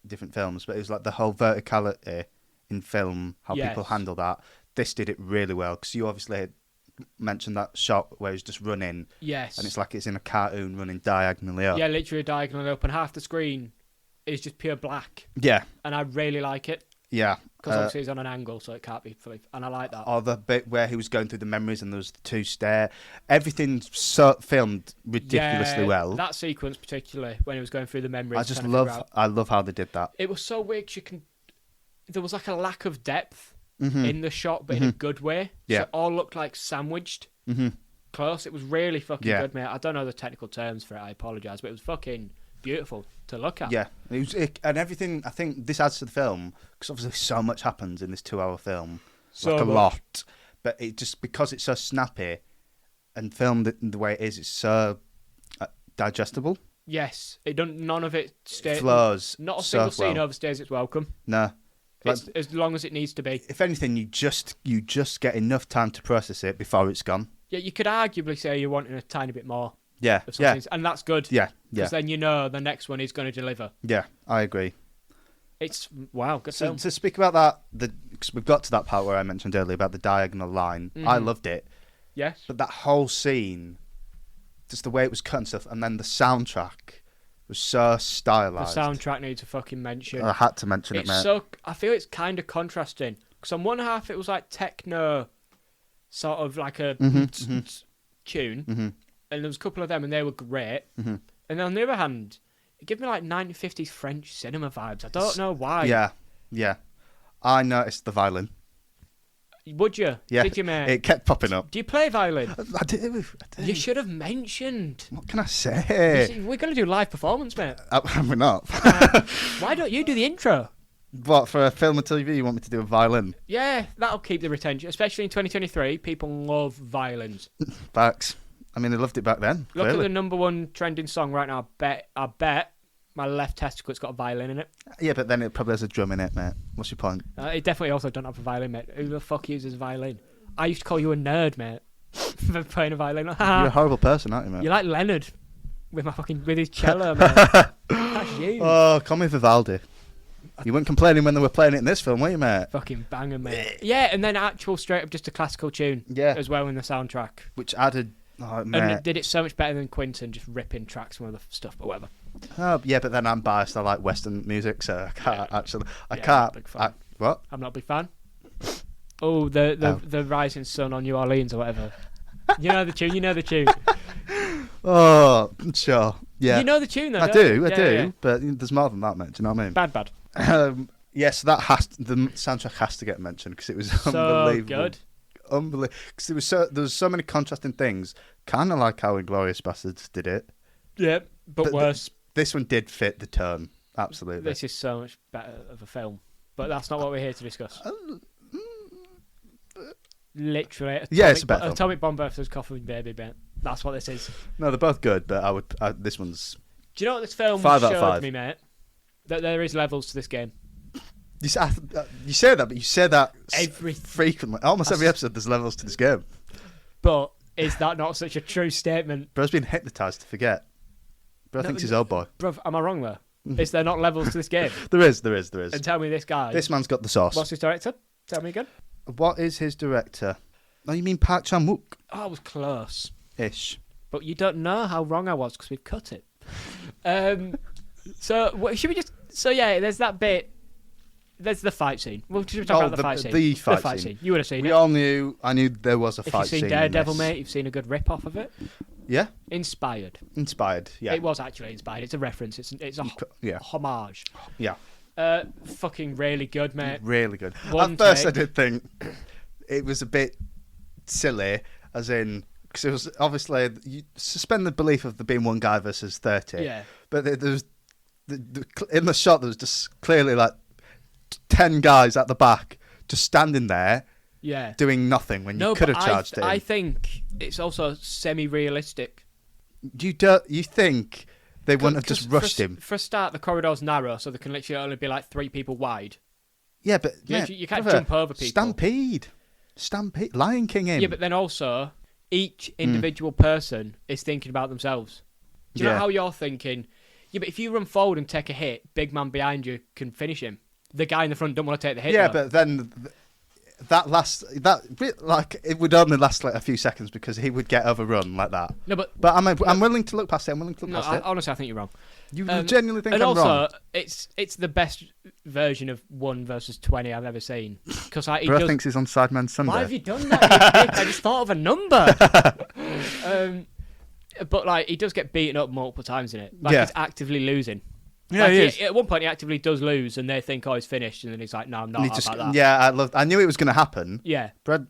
different films, but it was like the whole verticality in film, how people handle that. This did it really well, because you obviously had mentioned that shot where he's just running. Yes. And it's like it's in a cartoon running diagonally up. Yeah, literally diagonally up, and half the screen is just pure black. Yeah. And I really like it. Yeah. Because obviously he's on an angle, so it can't be fully... And I like that. Or the bit where he was going through the memories and there was the two stare. Everything's filmed ridiculously well. That sequence particularly, when he was going through the memories. I love how they did that. It was so weird, there was like a lack of depth in the shot, but in a good way. Yeah. So it all looked like sandwiched. Close. It was really fucking good, mate. I don't know the technical terms for it, I apologise, but it was fucking beautiful to look at. Yeah, and everything. I think this adds to the film because obviously so much happens in this 2-hour film, a lot. But it just because it's so snappy and filmed in the way it is, it's so digestible. Yes, none of it flows. Not a single scene overstays its welcome. No, it's as long as it needs to be. If anything, you just get enough time to process it before it's gone. Yeah, you could arguably say you're wanting a tiny bit more. Yeah. And that's good. Yeah. Because then you know the next one is going to deliver. Yeah, I agree. It's good film. To speak about that, because we've got to that part where I mentioned earlier about the diagonal line. I loved it. Yes. But that whole scene, just the way it was cut and stuff, and then the soundtrack was so stylized. The soundtrack needs a fucking mention. I had to mention it, mate. I feel it's kind of contrasting. Because on one half it was like techno, sort of like a tune. And there was a couple of them, and they were great. And then on the other hand, it gave me like 1950s French cinema vibes. I don't know why. Yeah. I noticed the violin. Would you? Yeah. Did you, mate? It kept popping up. Do you play violin? I do. You should have mentioned. What can I say? We're going to do live performance, mate. We're not. Why don't you do the intro? What, for a film or TV, you want me to do a violin? Yeah, that'll keep the retention. Especially in 2023, people love violins. Facts. I mean, they loved it back then. Look at the number one trending song right now. I bet my left testicle's got a violin in it. Yeah, but then it probably has a drum in it, mate. What's your point? It definitely also don't have a violin, mate. Who the fuck uses a violin? I used to call you a nerd, mate, for playing a violin. You're a horrible person, aren't you, mate? You're like Leonard with his cello, mate. I That's you. Oh, call me Vivaldi. You weren't complaining when they were playing it in this film, were you, mate? Fucking banger, mate. Yeah, and then actual straight up just a classical tune as well in the soundtrack. Which added... Oh, mate. And it did it so much better than Quentin just ripping tracks from other stuff, but whatever. Oh, yeah, but then I'm biased. I like Western music, so I can't actually... I I'm can't... not a big fan. What? I'm not a big fan. Oh, the rising sun on New Orleans or whatever. You know the tune. Oh, sure. Yeah. You know the tune, though. I do. Yeah. But there's more than that, mate. Do you know what I mean? Bad. Yes, the soundtrack has to get mentioned because it was So unbelievable. good. Unbelievable. Because there was so many contrasting things. Kind of like how Inglourious Bastards did it. Yeah, but worse. This one did fit the tone. Absolutely. This is so much better of a film. But that's not what we're here to discuss. Literally. It's a better film. Atomic Bomb versus Coffin Baby Bent. That's what this is. No, they're both good, but this one's... Do you know what this film 5 out of showed 5. me, mate? That there is levels to this game. You say that, but you say that frequently. Almost every episode, there's levels to this game. But is that not such a true statement? Bro's been hypnotised to forget. Bro thinks he's Oldboy. Bruv, am I wrong there? Is there not levels to this game? There is. And tell me this guy. This man's got the sauce. What's his director? Tell me again. What is his director? Oh, you mean Park Chan-wook? Oh, I was close. Ish. But you don't know how wrong I was because we've cut it. So should we just... So yeah, there's that bit. There's the fight scene. We'll just talk about the fight scene. The fight scene. You would have seen it. I knew there was a fight scene. If you've seen Daredevil, mate, you've seen a good rip-off of it. Yeah? Inspired, yeah. It was actually inspired. It's a reference. It's a homage. Yeah. Fucking really good, mate. Really good. At first I did think it was a bit silly, as in... Because it was obviously... You suspend the belief of there being one guy versus 30. Yeah. But there was... in the shot, there was just clearly like 10 guys at the back just standing there doing nothing when you could have charged it. I think it's also semi-realistic. You think they wouldn't have just rushed him? For a start, the corridor's narrow, so there can literally only be like 3 people wide. Yeah, but... You can't jump over people. Stampede. Lion King him. Yeah, but then also, each individual person is thinking about themselves. Do you know how you're thinking... Yeah, but if you run forward and take a hit, big man behind you can finish him. The guy in the front don't want to take the hit. Yeah, though. but then it would only last like a few seconds because he would get overrun like that. No, but I'm willing to look past it. Honestly, I think you're wrong. You genuinely think I'm wrong? And also, it's the best version of 1 versus 20 I've ever seen. Because Bro thinks he's on Sidemen Sunday. Why have you done that? You dick? I just thought of a number. But like he does get beaten up multiple times in it. Like he's actively losing. Yeah, like, he is. At one point, he actively does lose, and they think, "Oh, he's finished," and then he's like, "No, I'm not." About that. Yeah, I knew it was going to happen. Yeah, Brad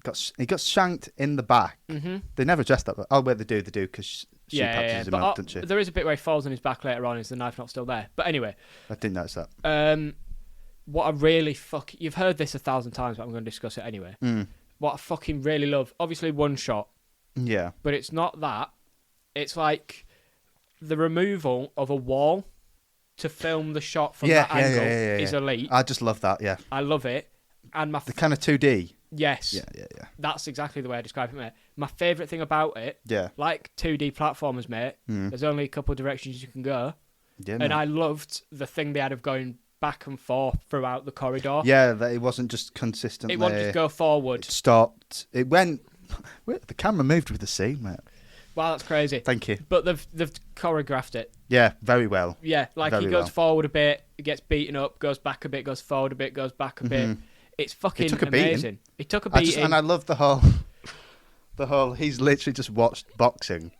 got shanked in the back. Mm-hmm. They never addressed that. Oh, where they do because she patches him up, doesn't she? There is a bit where he falls on his back later on. Is the knife not still there? But anyway, I didn't notice that. What I really you've heard this 1,000 times, but I'm going to discuss it anyway. What I fucking really love, obviously one shot. Yeah, but it's not that. It's like the removal of a wall to film the shot from that angle is elite. I just love that, yeah. I love it. And the kind of 2D. Yes. Yeah. That's exactly the way I describe it, mate. My favourite thing about it, like 2D platformers, mate, there's only a couple of directions you can go. Yeah, and I loved the thing they had of going back and forth throughout the corridor. Yeah, that it wasn't just consistently... It wouldn't just go forward. It stopped. It went... The camera moved with the scene, mate. Wow, that's crazy. Thank you. But they've choreographed it. Yeah, very well. Yeah, like he goes forward a bit, gets beaten up, goes back a bit, goes forward a bit, goes back a bit. It's fucking amazing. He took a beating. And I love the whole... He's literally just watched boxing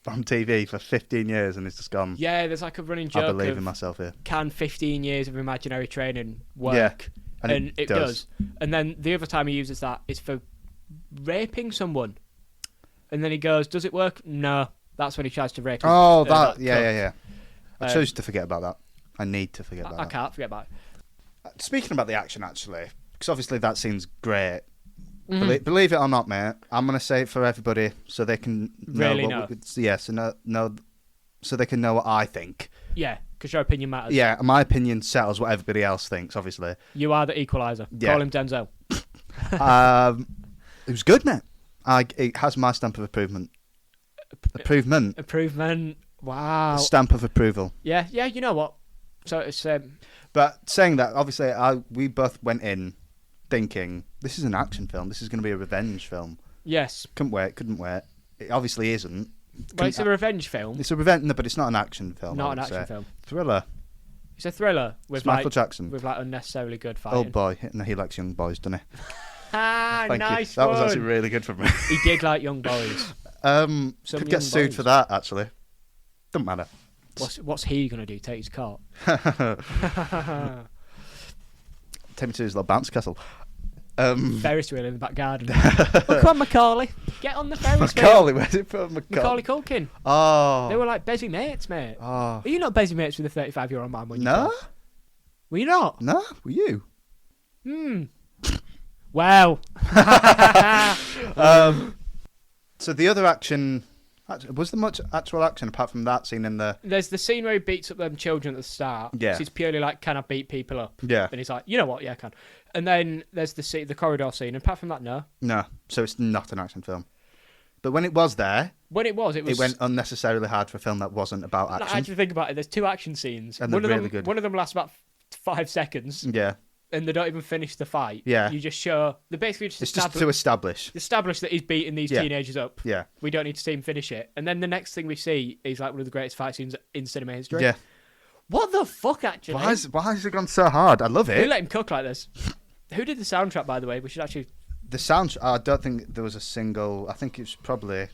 on TV for 15 years and it's just gone... Yeah, there's like a running joke. I believe in myself here. Can 15 years of imaginary training work? Yeah, and it does. And then the other time he uses that is for raping someone. And then he goes, does it work? No. That's when he tries to rape. Oh, yeah. I chose to forget about that. I need to forget about that. I can't forget about it. Speaking about the action, actually, because obviously that seems great. Believe it or not, mate, I'm going to say it for everybody so they can know. So they can know what I think. Yeah, because your opinion matters. Yeah, my opinion settles what everybody else thinks, obviously. You are the equaliser. Yeah. Call him Denzel. It was good, mate. It has my stamp of approval. Improvement. Wow. Stamp of approval. Yeah, you know what? So it's But saying that, obviously, we both went in thinking this is an action film. This is going to be a revenge film. yes. Couldn't wait. It obviously isn't. Well, it's a revenge film, It's a revenge, no, but it's not an action film. not I an would action say. film. Thriller. It's a thriller with It's Michael like Jackson. with like unnecessarily good fighting. Oldboy. No, he likes young boys, doesn't he? Ah, Thank nice you. That one. was actually really good for me. He did like young boys. Could Some get young sued boys. for that, actually. Doesn't matter. What's he gonna do? Take his cart? Take me to his little bounce castle. Ferris wheel in the back garden. Oh, come on, Macaulay. Get on the Ferris wheel. Macaulay, where's it from? Macaulay Culkin. Oh. They were like busy mates, mate. Oh. Are you not busy mates with a 35-year-old man when you No? talk? Were you not? No? Were you? Well. So the other action... Was there much actual action apart from that scene in the... There's the scene where he beats up them children at the start. Yeah. So it's purely like, can I beat people up? Yeah. And he's like, you know what? Yeah, I can. And then there's the corridor scene. And apart from that, no. No. So it's not an action film. But when it was there, When it was... it went unnecessarily hard for a film that wasn't about Like, action. actually think about it. There's 2 action scenes. And they're really good. One of them lasts about 5 seconds. Yeah. And they don't even finish the fight. Yeah. You just show... They basically just It's just to establish. that he's beating these Yeah. teenagers up. Yeah. We don't need to see him finish it. And then the next thing we see is like one of the greatest fight scenes in cinema history. Yeah. What the fuck, actually? Why has it gone so hard? I love Who it. let him cook like this? Who did the soundtrack, by the way? We should actually... The sound... I don't think there was a single... I think it's probably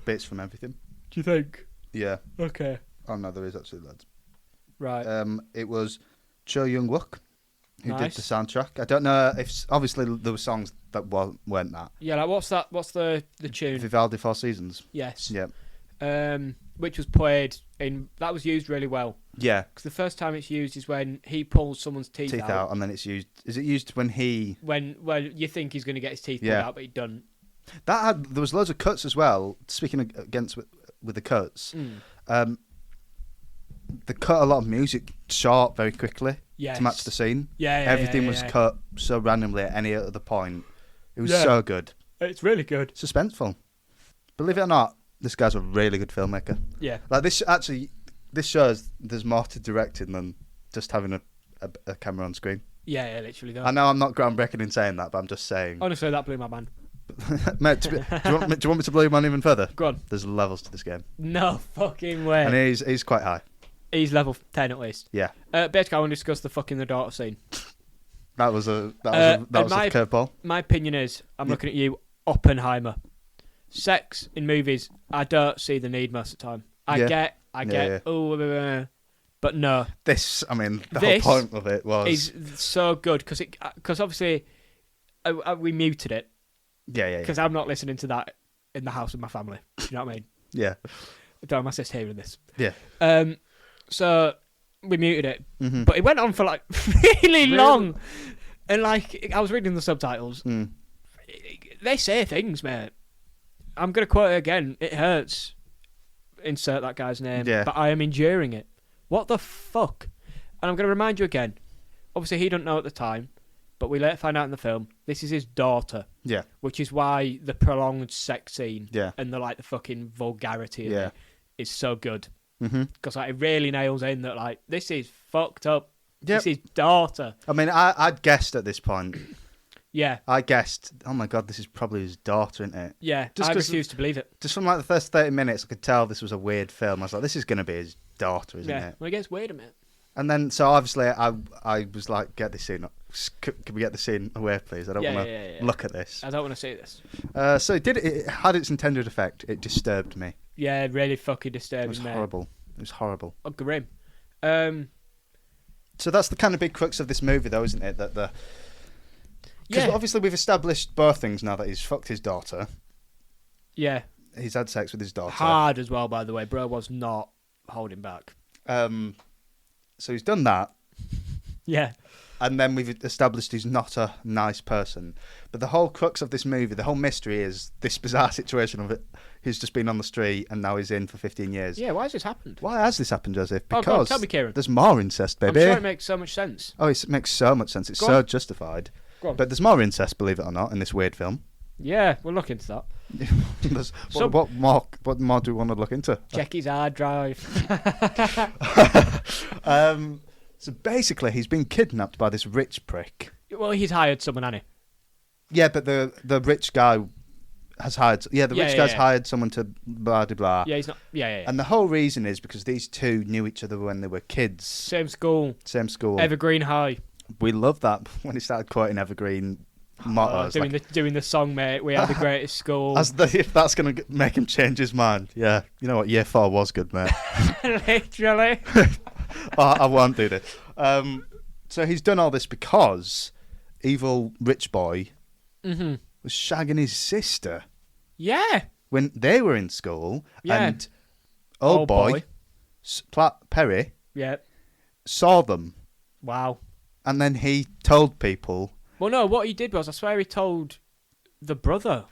bits from everything. Do you think? Yeah. Okay. Oh, no, there is actually loads. Right. It was Cho Young-wook who Nice. did the soundtrack. I don't know if... Obviously, there were songs that weren't that. Yeah, like what's that? What's the tune? Vivaldi Four Seasons. Yes. Yeah. Which was played in... That was used really well. Yeah. Because the first time it's used is when he pulls someone's teeth out. And then it's used... Is it used when he... Well, you think he's going to get his teeth pulled Yeah. out, but he doesn't. There was loads of cuts as well. Speaking against with the cuts, they cut a lot of music short very quickly Yes. to match the scene. Yeah, Everything was yeah. cut so randomly at any other point. It was Yeah. so good. It's really good. Suspenseful. Believe it or not, this guy's a really good filmmaker. Yeah. Like this shows there's more to directing than just having a camera on screen. Yeah, literally. Though. I know I'm not groundbreaking in saying that, but I'm just saying. Honestly, that blew my mind. Mate, do you want me to blow you man even further? Go on. There's levels to this game. No fucking way. And he's quite high. He's level 10 at least. Yeah. Basically, I want to discuss the fucking the daughter scene. That was a and curveball. My opinion is, I'm looking at you, Oppenheimer. Sex in movies, I don't see the need most of the time. I get, Yeah. but no. This, I mean, the This whole point of it was... Is so good, because obviously we muted it, Yeah. because I'm not listening to that in the house with my family. You know what I mean? Yeah. I don't want my sister hearing this. Yeah. So we muted it, Mhm. but it went on for like really long, and like I was reading the subtitles. They say things, mate. I'm gonna quote it again. It hurts. Insert that guy's name. Yeah. But I am enduring it. What the fuck? And I'm gonna remind you again. Obviously, he didn't know at the time, but we later find out in the film this is his daughter. Yeah. Which is why the prolonged sex scene Yeah. and the fucking vulgarity of Yeah. it is so good. Mm-hmm. Because it really nails in that this is fucked up. Yep. This is daughter. I mean, I'd guessed at this point. Yeah. I guessed, oh my God, this is probably his daughter, isn't it? Yeah. Just I 'cause- refuse to believe it. Just from like the first 30 minutes, I could tell this was a weird film. I was like, this is going to be his daughter, isn't Yeah. it? Well, it gets weird a minute. And then, so obviously, I was like, get this scene. Can we get the scene away, please? I don't want to look at this. I don't want to see this. So it had its intended effect. It disturbed me. Yeah, really fucking It disturbing, was mate. horrible. It was horrible. Oh, grim. So that's the kind of big crux of this movie, though, isn't it? Because Yeah. obviously we've established both things now that he's fucked his daughter. Yeah. He's had sex with his daughter. Hard as well, by the way. Bro was not holding back. So he's done that. Yeah. And then we've established he's not a nice person. But the whole crux of this movie, the whole mystery is this bizarre situation of it. He's just been on the street and now he's in for 15 years. Yeah, why has this happened? Why has this happened, Joseph? Oh, Because go on, tell me, Kieran. there's more incest, baby. I'm sure it makes so much sense. Oh, it makes so much sense. It's Go so on. justified. Go on. But there's more incest, believe it or not, in this weird film. Yeah, we'll look into that. What more do we want to look into? Check his hard drive. So basically, he's been kidnapped by this rich prick. Well, he's hired someone, hasn't Yeah, but the rich guy has hired. Yeah, the rich guy's hired someone to blah blah blah. Yeah, he's not. Yeah. And the whole reason is because these two knew each other when they were kids. Same school. Evergreen High. We love that when he started quoting Evergreen mottos. Doing the song, mate. We are the greatest school. If that's going to make him change his mind. Yeah, you know what? Year 4 was good, mate. Literally. I won't do this. So he's done all this because evil rich boy was shagging his sister. Yeah. When they were in school. Yeah. And Oldboy, Perry, saw them. Wow. And then he told people. Well, no, what he did was, I swear he told the brother.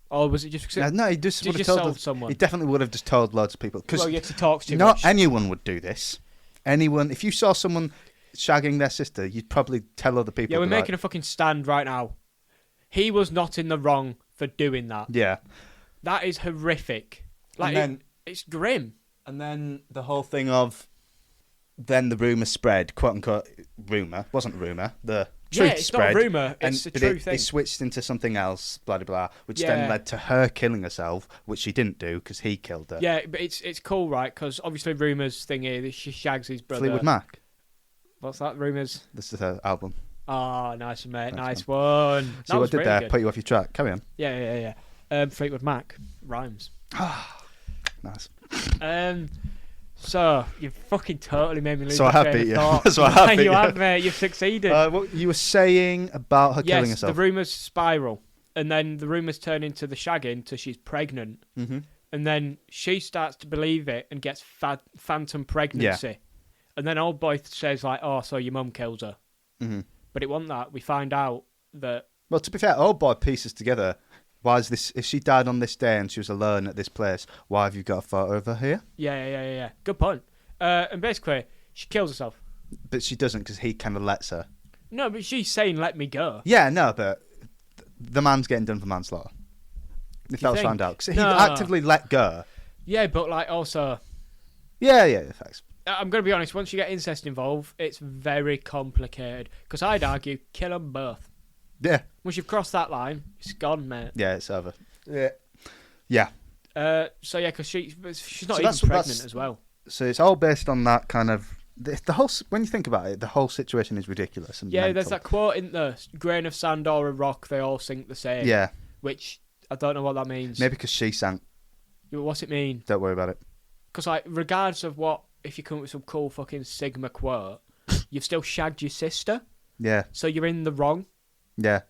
Or was it just... No, he just would have told someone. He definitely would have just told loads of people. Well, he talks too much. Not anyone would do this. Anyone, if you saw someone shagging their sister, you'd probably tell other people. Yeah, we're making a fucking stand right now. He was not in the wrong for doing that. Yeah. That is horrific. It's grim. And then the whole thing of... Then the rumour spread, quote-unquote rumour. Wasn't a rumour. The truth spread. It's not a rumour, it's a true thing. It switched into something else, blah, blah, blah, which then led to her killing herself, which she didn't do because he killed her. Yeah, but it's cool, right? Because obviously rumours thing here, that she shags his brother. Fleetwood Mac. What's that, rumours? This is her album. Oh, nice one, mate. Nice one. See what I did there? Good. Put you off your track. Carry on. Yeah. Fleetwood Mac. Rhymes. Nice. So, you fucking totally made me lose my train of thought. So I have beat you. You have, mate. You've succeeded. What you were saying about her killing herself. Yes, the rumours spiral. And then the rumours turn into the shagging till she's pregnant. Mm-hmm. And then she starts to believe it and gets phantom pregnancy. Yeah. And then Oldboy says, like, oh, so your mum kills her. Mm-hmm. But it wasn't that. We find out that... Well, to be fair, Oldboy pieces together... Why is this? If she died on this day and she was alone at this place, why have you got a photo of her here? Yeah. Good point. And basically, she kills herself. But she doesn't because he kind of lets her. No, but she's saying, let me go. Yeah, no, but the man's getting done for manslaughter. If that was found out. Because he actively let go. Yeah, but like also... Yeah, thanks. I'm going to be honest, once you get incest involved, it's very complicated. Because I'd argue, kill them both. Yeah. Once you've crossed that line, it's gone, mate. Yeah, it's over. Yeah. So yeah, because she's not even pregnant as well. So it's all based on that kind of the whole. When you think about it, the whole situation is ridiculous. And mental. There's that quote in the grain of sand or a rock, they all sink the same. Yeah. Which I don't know what that means. Maybe because she sank. What's it mean? Don't worry about it. Because like, regardless of what, if you come up with some cool fucking Sigma quote, you've still shagged your sister. Yeah. So you're in the wrong. Yeah.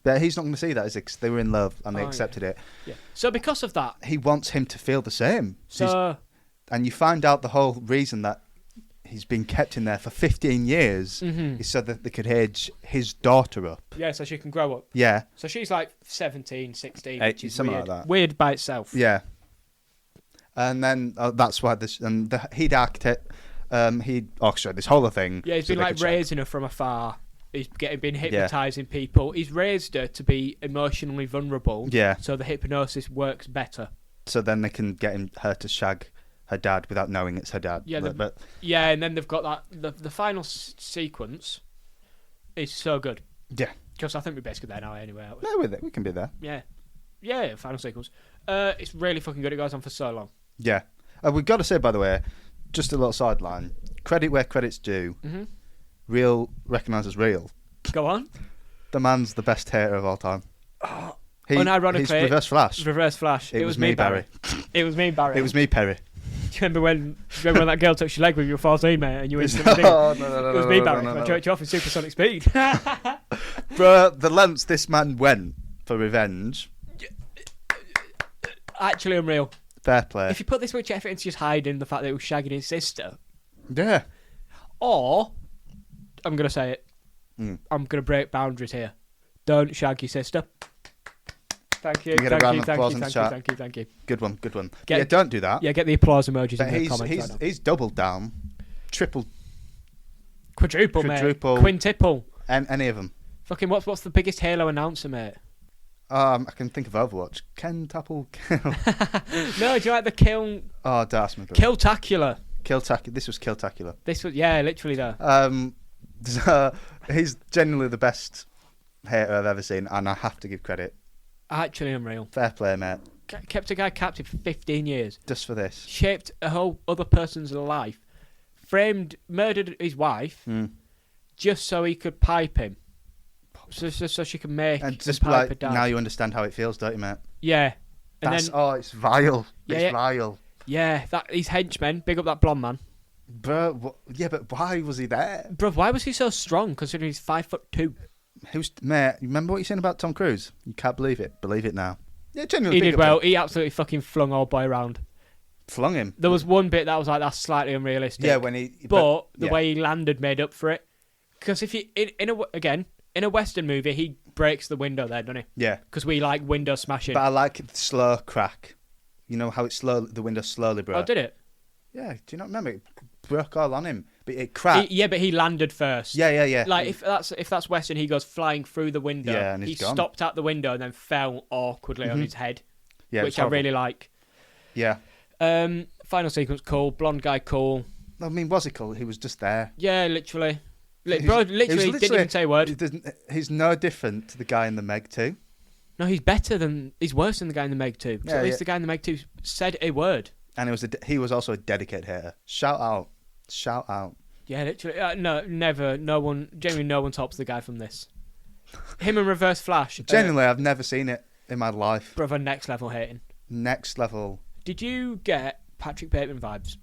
But he's not going to see that, is it? Because they were in love and they accepted it. Yeah. So because of that... He wants him to feel the same. So... And you find out the whole reason that he's been kept in there for 15 years is so that they could age his daughter up. Yeah, so she can grow up. Yeah. So she's like 17, 16, 18, which is something weird. Like that. Weird by itself. Yeah. And then that's why he'd act it. He'd orchestrate this whole thing. Yeah, he's been like raising her from afar. He's been hypnotising people. He's raised her to be emotionally vulnerable. Yeah. So the hypnosis works better. So then they can get her to shag her dad without knowing it's her dad. Yeah, and then they've got that. The final sequence is so good. Yeah. Because I think we're basically there now anyway, aren't we? No, we can be there. Yeah, final sequence. It's really fucking good. It goes on for so long. Yeah. We've got to say, by the way, just a little sideline. Credit where credit's due. Mm-hmm. Real recognises real. Go on. The man's the best hater of all time. Unironically, he's Reverse Flash. Reverse Flash. It was me, Barry. It was me, Barry. It was me, Perry. Do you remember when that girl touched your leg with your 14, mate, and you were in 17? No, it was me, Barry. I jerked you off in supersonic speed. Bro, the lengths this man went for revenge. Actually unreal. Fair play. If you put this much effort into just hiding the fact that he was shagging his sister. Yeah. Or... I'm going to say it. I'm going to break boundaries here. Don't shag your sister. Thank you. Thank you. Good one. Don't do that. Yeah, get the applause emojis in the comments. He's doubled down. Triple. Quadruple, mate. Quintuple. Any of them. Fucking what's the biggest Halo announcer, mate? I can think of Overwatch. Kentapple Kill. No, do you like the Kill? Oh, that's my God. Killtacular. This was Killtacular. This was literally though. He's genuinely the best hater I've ever seen, and I have to give credit. Actually unreal. Fair play, mate. Kept a guy captive for 15 years. Just for this. Shaped a whole other person's life. Murdered his wife just so he could pipe him. So she could make and just pipe like her down. now you understand how it feels, don't you, mate? Yeah. And It's vile. It's vile. Yeah, these henchmen. Big up that blonde man. Bro, but why was he there? Bro, why was he so strong considering he's 5'2"? Mate, you remember what you're saying about Tom Cruise? You can't believe it. Believe it now. Yeah, genuinely. He did well. He absolutely fucking flung Oldboy around. Flung him. There was one bit that was like, that's slightly unrealistic. Yeah, when he. But the way he landed made up for it. Because if you in a Western movie, he breaks the window there, doesn't he? Yeah. Because we like window smashing. But I like the slow crack. You know how the window slowly broke? Oh, did it? Yeah, do you not remember? It broke all on him. But it cracked. But he landed first. Yeah. Like, if that's Western, he goes flying through the window. Yeah, and he he's gone. stopped at the window and then fell awkwardly on his head. Yeah, which I really like. Yeah. Final sequence, cool. Blonde guy, cool. I mean, was he cool? He was just there. Yeah, literally. Bro, literally didn't even say a word. He's no different to the guy in the Meg 2. No, he's worse than the guy in the Meg 2. So at least the guy in the Meg 2 said a word. And he was also a dedicated hater. Shout out. Yeah, literally. Never. No one tops the guy from this. Him and Reverse Flash. Genuinely, I've never seen it in my life. Brother, next level hating. Next level. Did you get Patrick Bateman vibes?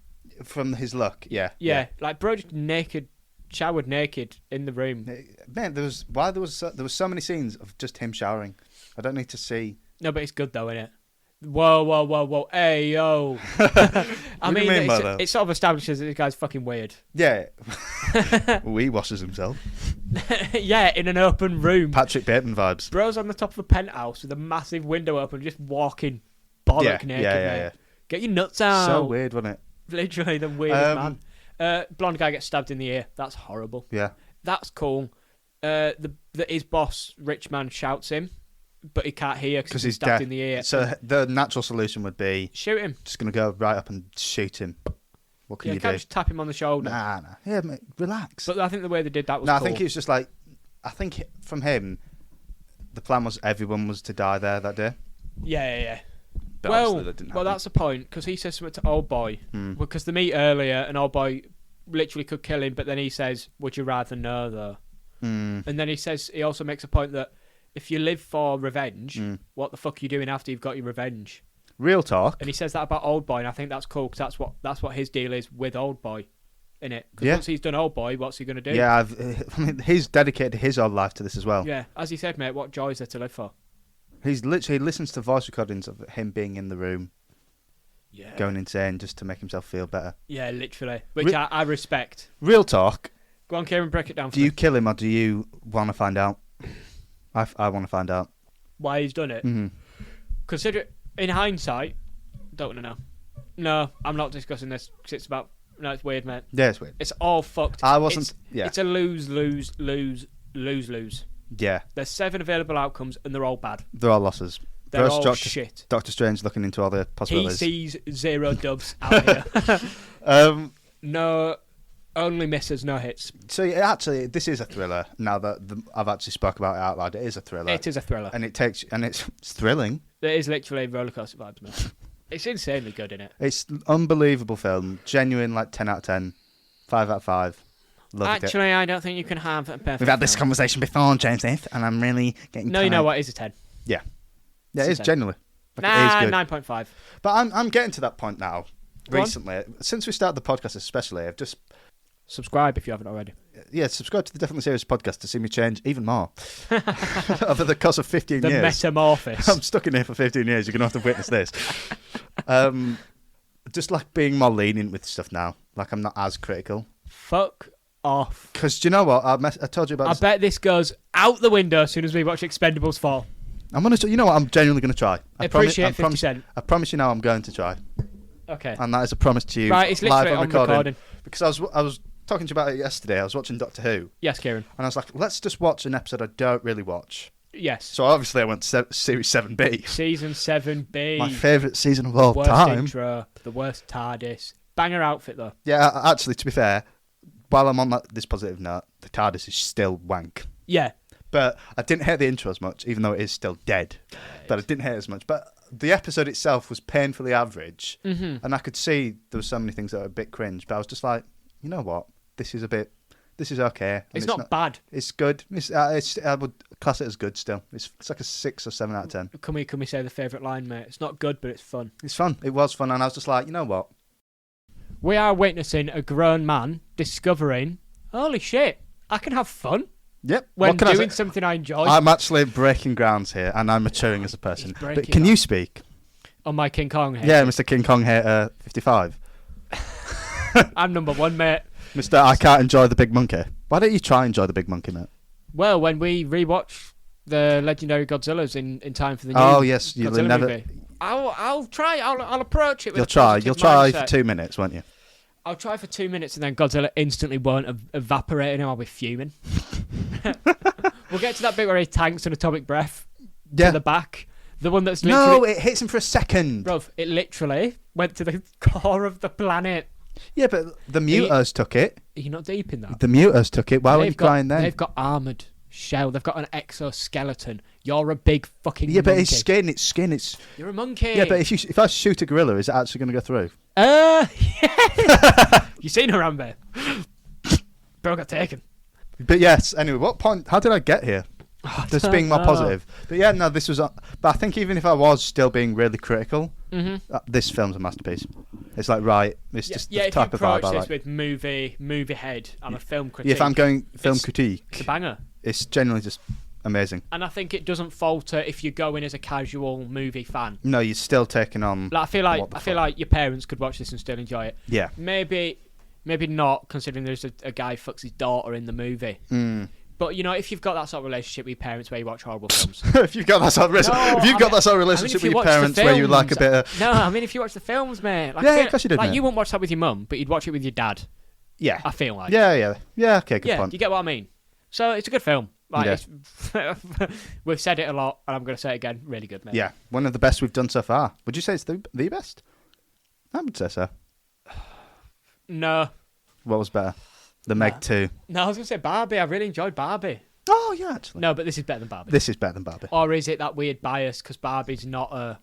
From his look, yeah. Yeah, like bro just naked, showered naked in the room. Man, there was so many scenes of just him showering. I don't need to see. No, but it's good though, isn't it? Whoa. Hey, yo. I mean, it sort of establishes that this guy's fucking weird. Yeah. He washes himself. Yeah, in an open room. Patrick Bateman vibes. Bro's on the top of a penthouse with a massive window open, just walking bollock naked. Yeah. Get your nuts out. So weird, wasn't it? Literally the weirdest man. Blonde guy gets stabbed in the ear. That's horrible. Yeah. That's cool. His boss, rich man, shouts him, but he can't hear because he's stabbed in the ear. So the natural solution would be shoot him. Just gonna go right up and shoot him. What can you do? Can't just tap him on the shoulder. Nah. Yeah, mate, relax. But I think the way they did that was cool. I think he was just like, from him, the plan was everyone was to die there that day. Yeah. But well, that's the point, because he says something to Oldboy. Because they meet earlier, and Oldboy literally could kill him, but then he says, "Would you rather know, though?" And then he also makes a point that if you live for revenge, what the fuck are you doing after you've got your revenge? Real talk. And he says that about Oldboy, and I think that's cool, because that's what his deal is with Oldboy, innit? Because once he's done Oldboy, what's he going to do? Yeah, he's dedicated his whole life to this as well. Yeah, as he said, mate, what joy is there to live for? He listens to voice recordings of him being in the room, going insane just to make himself feel better. Yeah, literally, which I respect. Real talk. Go on, Kieran, break it down for me. Do you kill him or do you want to find out? I want to find out. Why he's done it? Mm-hmm. Consider it, in hindsight, don't want to know. No, I'm not discussing this because it's weird, mate. Yeah, it's weird. It's all fucked. It's a lose. Yeah. There's 7 available outcomes and they're all bad. They're all losses. They're all shit. Doctor Strange looking into all the possibilities. He sees 0 dubs out here. No, only misses, no hits. So actually, this is a thriller. Now that I've actually spoke about it out loud, it is a thriller. It is a thriller, and it's thrilling. It is literally rollercoaster vibes, man. It's insanely good, isn't it? It's an unbelievable film. Genuine, like 10 out of 10, 5 out of 5. Actually, I don't think you can have a perfect. We've had this conversation before, Joseph, and I'm really getting. No, you know what? It's a 10. Yeah, it is genuinely. Nah, 9.5. But I'm getting to that point now. Recently, since we started the podcast, especially, I've just subscribe if you haven't already. Yeah, subscribe to the Definitely Serious podcast to see me change even more over the course of 15 years. The metamorphosis. I'm stuck in here for 15 years. You're gonna have to witness this. Just like being more lenient with stuff now. Like I'm not as critical. Fuck off. Because do you know what? I told you about. I bet this goes out the window as soon as we watch Expendables 4. I'm gonna. You know what? I'm genuinely gonna try. I appreciate 50 cents. I promise you now. I'm going to try. Okay. And that is a promise to you. Right, it's literally live on recording. Because I was talking to you about it yesterday. I was watching Doctor Who. Yes, Kieran. And I was like, let's just watch an episode I don't really watch. Yes. So obviously I went to Series 7B. Season 7B. My favourite season of all worst time. Intro, the worst TARDIS. Banger outfit though. Yeah, actually, to be fair, while I'm on this positive note, the TARDIS is still wank. Yeah. But I didn't hate the intro as much, even though it is still dead. But I didn't hate it as much. But the episode itself was painfully average. Mm-hmm. And I could see there were so many things that were a bit cringe. But I was just like, you know what? This is okay. And It's not bad. It's good. I would class it as good still. It's like a 6 or 7 out of 10. Can we say the favourite line, mate? It's not good, but it's fun. It's fun. It was fun. And I was just like, you know what? We are witnessing a grown man discovering, holy shit, I can have fun Yep. when doing something I enjoy. I'm actually breaking grounds here, and I'm maturing as a person. But can you speak? On my King Kong hater. Yeah, Mr. King Kong hater 55. I'm number one, mate. Mr. I can't enjoy the big monkey. Why don't you try and enjoy the big monkey, mate? Well, when we rewatch the legendary Godzillas in time for the new Godzilla movie, I'll try. I'll approach it with You'll try for 2 minutes, won't you? I'll try for 2 minutes and then Godzilla instantly won't evaporate and I'll be fuming. We'll get to that bit where he tanks an atomic breath to the back. The one that's literally... No, it hits him for a second. Bruv, it literally went to the core of the planet. Yeah, but the Mutos took it. Are you not deep in that? The Mutos took it. Why were you crying then? They've got armoured shell. They've got an exoskeleton. You're a big fucking monkey. Yeah, but it's skin. It's... You're a monkey. Yeah, but if I shoot a gorilla, is it actually going to go through? Yeah. You seen Harambe? Bro got taken. But yes, anyway, what point... How did I get here? Just being more positive. But yeah, no, this was... But I think even if I was still being really critical, this film's a masterpiece. It's like, right, it's just the type of vibe I like. Yeah, if you approach this with movie head, I'm a film critic. Yeah, if I'm going film critique... It's a banger. It's genuinely just amazing. And I think it doesn't falter if you go in as a casual movie fan. No, you're still taking on... Like, I feel like your parents could watch this and still enjoy it. Yeah. Maybe not, considering there's a guy fucks his daughter in the movie. But, you know, if you've got that sort of relationship with your parents where you watch horrible films... if you've got that sort of relationship with your parents where you like a bit of... No, I mean, if you watch the films, mate... Like, yeah, of course you did, Like, mate. you wouldn't watch that with your mum, but you'd watch it with your dad. Yeah. I feel like. Yeah, okay, good point. You get what I mean? So, it's a good film. Like, Yeah. We've said it a lot, and I'm going to say it again. Really good, mate. Yeah, one of the best we've done so far. Would you say it's the best? I would say so. No. What was better? The Meg 2. No, I was going to say Barbie. I really enjoyed Barbie. Oh, yeah, actually. No, but this is better than Barbie. This is better than Barbie. Or is it that weird bias because Barbie's not a...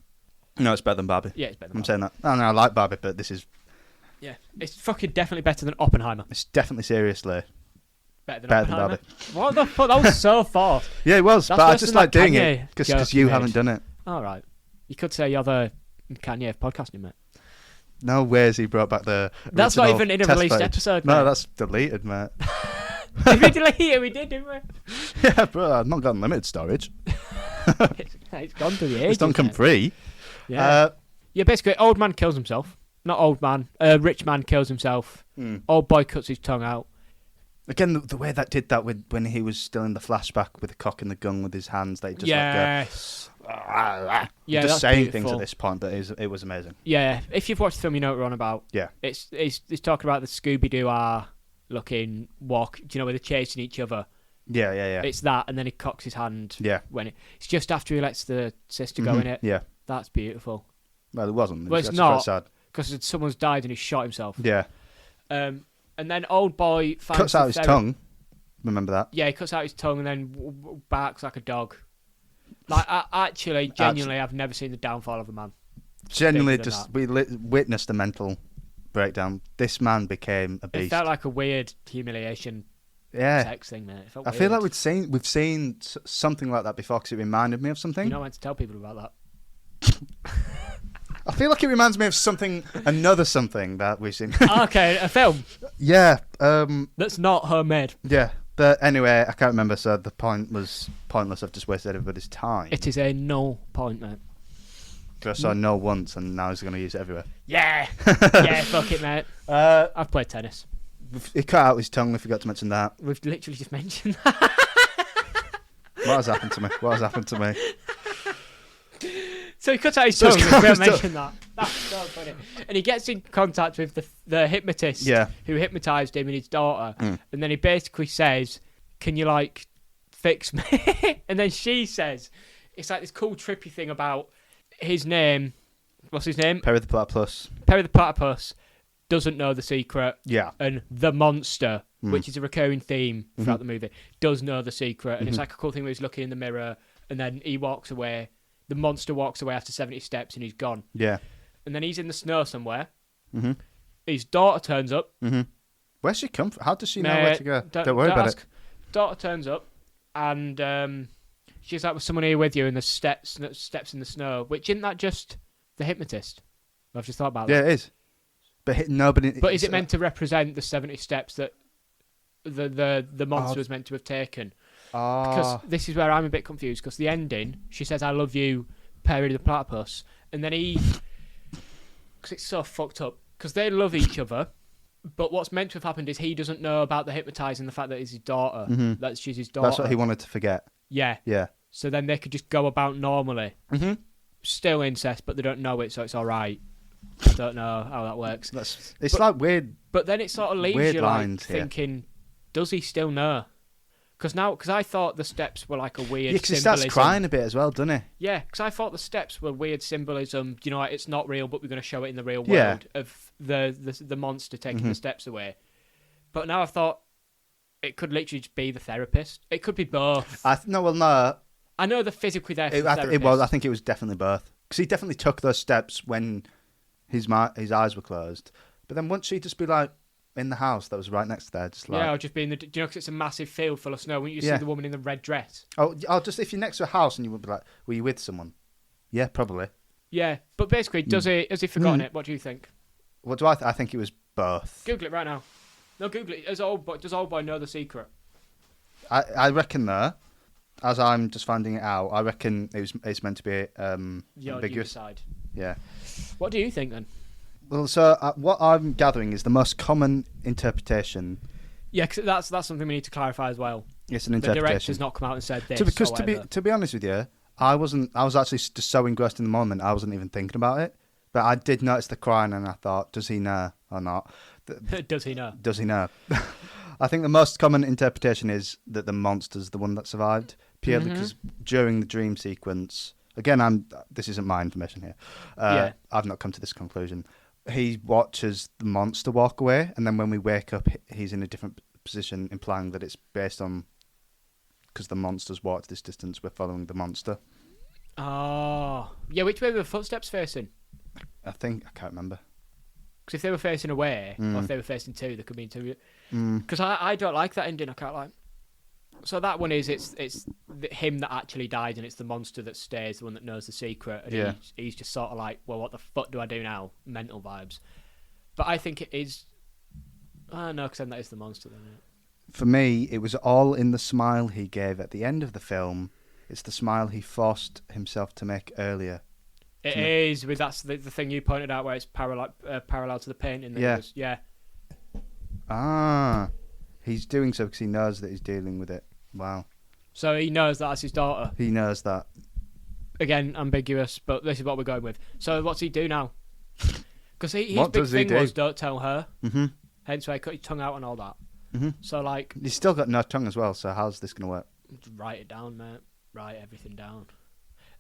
No, it's better than Barbie. Yeah, it's better than I'm saying that. No, I like Barbie, but this is... Yeah, it's fucking definitely better than Oppenheimer. It's definitely seriously Better than Oppenheimer. Barbie. What the fuck? That was so far. Yeah, it was, That's but I worse just than like that doing Kanye it because joke you you haven't made. done it. All right. You could say you're the Kanye of podcasting, mate. No ways he brought back the That's not original even in a test released footage. episode, No, mate. that's deleted, mate. Did we delete it? We did, didn't we? Yeah, bro, I've not got unlimited storage. It's gone to the ages. It's don't come mate. free. Yeah. Yeah, basically, old man kills himself. Not old man. Rich man kills himself. Old boy cuts his tongue out. Again, the way that did that when he was still in the flashback with the cock and the gun with his hands, they just Yes. like Yeah, just that's saying beautiful. things at this point, but it was amazing. Yeah, if you've watched the film, you know what we're on about. Yeah. It's talking about the Scooby-Doo looking walk, do you know, where they're chasing each other. Yeah. It's that, and then he cocks his hand. Yeah. When it's just after he lets the sister go in it. Yeah. That's beautiful. Well, it wasn't. Well, it's actually quite not. sad. Because someone's died and he shot himself. Yeah. And then old boy finds Cuts out his tongue. Remember that? Yeah, he cuts out his tongue and then barks like a dog. Like, genuinely, I've never seen the downfall of a man. Genuinely, just we witnessed a mental breakdown. This man became a beast. It felt like a weird humiliation sex thing, mate. It felt I weird. feel like we've seen something like that before because it reminded me of something. You know when to tell people about that. I feel like it reminds me of another something that we've seen. Okay, a film. Yeah. That's not homemade. Yeah. But anyway, I can't remember, so the point was pointless. I've just wasted everybody's time. It is a null point, mate. I saw no once, and now he's going to use it everywhere. Yeah. Yeah, fuck it, mate. I've played tennis. He cut out his tongue, we forgot to mention that. We've literally just mentioned that. What has happened to me? So he cuts out his tongue, we haven't mentioned that. That's so funny. And he gets in contact with the hypnotist who hypnotised him and his daughter. And then he basically says, can you, like, fix me. And then she says, it's like this cool trippy thing about his name. What's his name? Perry the Platypus. Perry the Platypus doesn't know the secret. Yeah. And the monster, which is a recurring theme throughout the movie, does know the secret. And it's like a cool thing where he's looking in the mirror and then he walks away. The monster walks away after 70 steps and he's gone. Yeah. And then he's in the snow somewhere. Mm-hmm. His daughter turns up. Mm-hmm. Where's she come from? How does she know where to go? Don't worry about it. Daughter turns up and she's like, was someone here with you? And there's steps in the snow. Which, isn't that just the hypnotist? I've just thought about that. Yeah, it is. But nobody. But is it meant to represent the 70 steps that the monster was meant to have taken? Because this is where I'm a bit confused. Because the ending, she says, "I love you, Perry the Platypus," and then because it's so fucked up. Because they love each other, but what's meant to have happened is he doesn't know about the hypnotising, the fact that it's his daughter. That she's his daughter. That's what he wanted to forget. Yeah. Yeah. So then they could just go about normally. Still incest, but they don't know it, so it's all right. I don't know how that works. It's like weird. But then it sort of leaves you like thinking, does he still know? Because I thought the steps were like a weird because he symbolism. starts crying a bit as well, doesn't he? Yeah, because I thought the steps were weird symbolism. You know, like, it's not real, but we're going to show it in the real world of the monster taking the steps away. But now I've thought it could literally just be the therapist. It could be both. No. I know they're physically there for the therapist. I think it was definitely both. Because he definitely took those steps when his eyes were closed. But then wouldn't she just be like in the house that was right next to there? Just like, yeah, or just be in the... Do you know, because it's a massive field full of snow. Wouldn't you see the woman in the red dress? Oh, just if you're next to a house and you would be like, were you with someone? Yeah, probably. Yeah, but basically, has he forgotten it? What do you think? What do I I think it was both. Google it right now. No, Google it. Does Oldboy know the secret? I reckon though, as I'm just finding it out, I reckon it's meant to be ambiguous. Side. Yeah. What do you think then? Well, so what I'm gathering is the most common interpretation. Yeah, because that's something we need to clarify as well. It's an interpretation. The director's not come out and said this. Because to be honest with you, I was actually just so engrossed in the moment, I wasn't even thinking about it. But I did notice the crying, and I thought, does he know or not? Does he know? Does he know? I think the most common interpretation is that the monster's the one that survived, purely because during the dream sequence, again, this isn't my information here. I've not come to this conclusion. He watches the monster walk away, and then when we wake up, he's in a different position, implying that it's based on because the monster's walked this distance, we're following the monster. Oh, yeah. Which way were the footsteps facing? I can't remember. Because if they were facing away, or if they were facing two, there could be two. Because I don't like that ending. I can't like. So that one is it's him that actually died, and it's the monster that stays, the one that knows the secret. And he's just sort of like, well, what the fuck do I do now? Mental vibes. But I think it is. I don't know, because then that is the monster. Then. For me, it was all in the smile he gave at the end of the film. It's the smile he forced himself to make earlier. It is, with that's the thing you pointed out where it's parallel to the painting. Yeah. He's doing so because he knows that he's dealing with it. Wow. So he knows that that's his daughter. He knows that. Again, ambiguous, but this is what we're going with. So what's he do now? Because his big thing was don't tell her. Hence why he cut his tongue out and all that. So like... He's still got no tongue as well, so how's this going to work? Write it down, mate. Write everything down.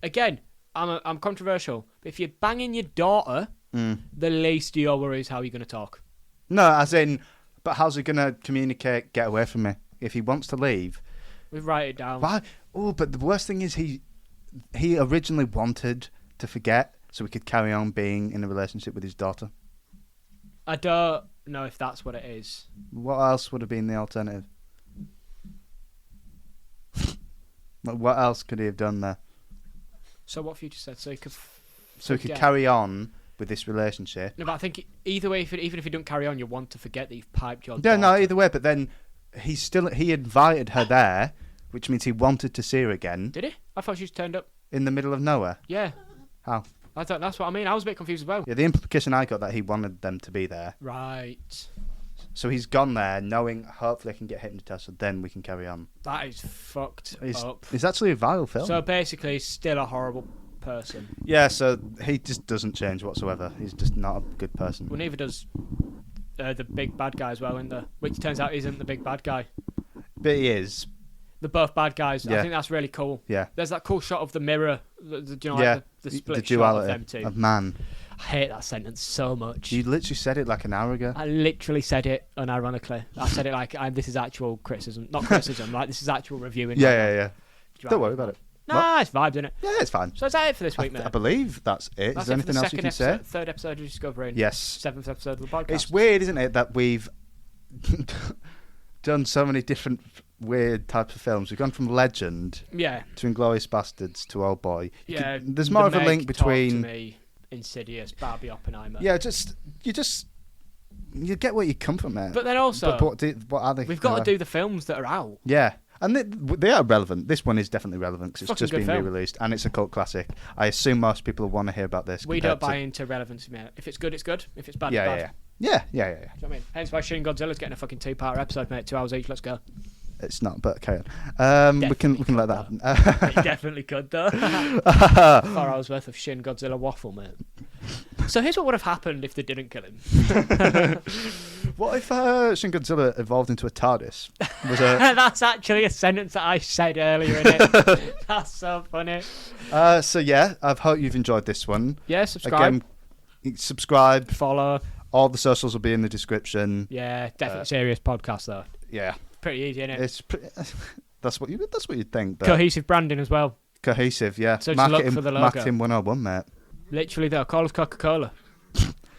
Again... I'm controversial, but if you're banging your daughter, the least of your worry is how you're going to talk. No, as in, but how's he going to communicate, get away from me? If he wants to leave... We write it down. Why? Oh, but the worst thing is he originally wanted to forget so he could carry on being in a relationship with his daughter. I don't know if that's what it is. What else would have been the alternative? What else could he have done there? So what Future said, so he could carry on with this relationship. No, but I think either way, even if you don't carry on, you want to forget that you've piped your daughter. No, either way, but then he invited her there, which means he wanted to see her again. Did he? I thought she just turned up. In the middle of nowhere? Yeah. How? I thought that's what I mean. I was a bit confused as well. Yeah, the implication I got that he wanted them to be there. Right. So he's gone there knowing hopefully I can get hypnotized, so then we can carry on. That is fucked up. It's actually a vile film. So basically, he's still a horrible person. Yeah, so he just doesn't change whatsoever. He's just not a good person. Well, neither does the big bad guy as well, which turns out isn't the big bad guy. But he is. They're both bad guys. Yeah. I think that's really cool. Yeah. There's that cool shot of the mirror. The The split shot duality of them two. of man. I hate that sentence so much. You literally said it like an hour ago. I literally said it unironically. I said it like this is actual criticism. Not criticism, like this is actual reviewing. Yeah. Don't worry about it. Nah, it's vibes, isn't it? Yeah, it's fine. So is that it for this week, mate? I believe that's it. That's Is there anything else you can say? Third episode of Discovering. Yes. 7th episode of the podcast. It's weird, isn't it, that we've done so many different weird types of films. We've gone from Legend to Inglourious Bastards to Oldboy. There's more of a link between... Talk to Me, Insidious, Barbie, Oppenheimer. Yeah, you get where you come from, mate. But then also, what are they? We've got to do the films that are out. Yeah, and they are relevant. This one is definitely relevant because it's just been re-released and it's a cult classic. I assume most people will want to hear about this. We don't buy into relevancy, mate. If it's good, it's good. If it's bad, it's bad. Yeah. Do you know what I mean? Hence why Shin Godzilla's getting a fucking 2-part episode, mate. 2 hours each. Let's go. It's not, but carry on. We can let that happen. You definitely could, though. 4 hours worth of Shin Godzilla waffle, mate. So here's what would have happened if they didn't kill him. What if Shin Godzilla evolved into a TARDIS? That's actually a sentence that I said earlier in it. That's so funny. So yeah, I hope you've enjoyed this one. Yeah, subscribe. Again, subscribe. Follow. All the socials will be in the description. Yeah, definitely serious podcast though. Yeah. Pretty easy, isn't it? It's that's what you'd think. Cohesive branding as well. Cohesive, yeah. So just look for the logo. Marketing 101, mate. Literally though, call us Coca-Cola.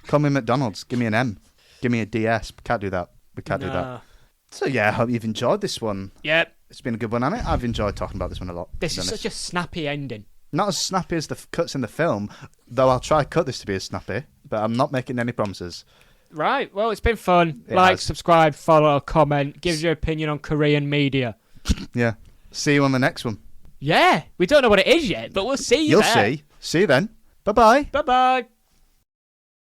Call me McDonald's. Give me an M. Give me a DS. Can't do that. We can't do that. So yeah, I hope you've enjoyed this one. Yep. It's been a good one, hasn't it? I've enjoyed talking about this one a lot. This is such a snappy ending. Not as snappy as the cuts in the film, though I'll try cut this to be as snappy, but I'm not making any promises. Right, well, it's been fun. It has. Subscribe, follow, comment, give us your opinion on Korean media. Yeah. See you on the next one. Yeah, we don't know what it is yet, but we'll see you there. You'll see. See you then. Bye-bye. Bye-bye.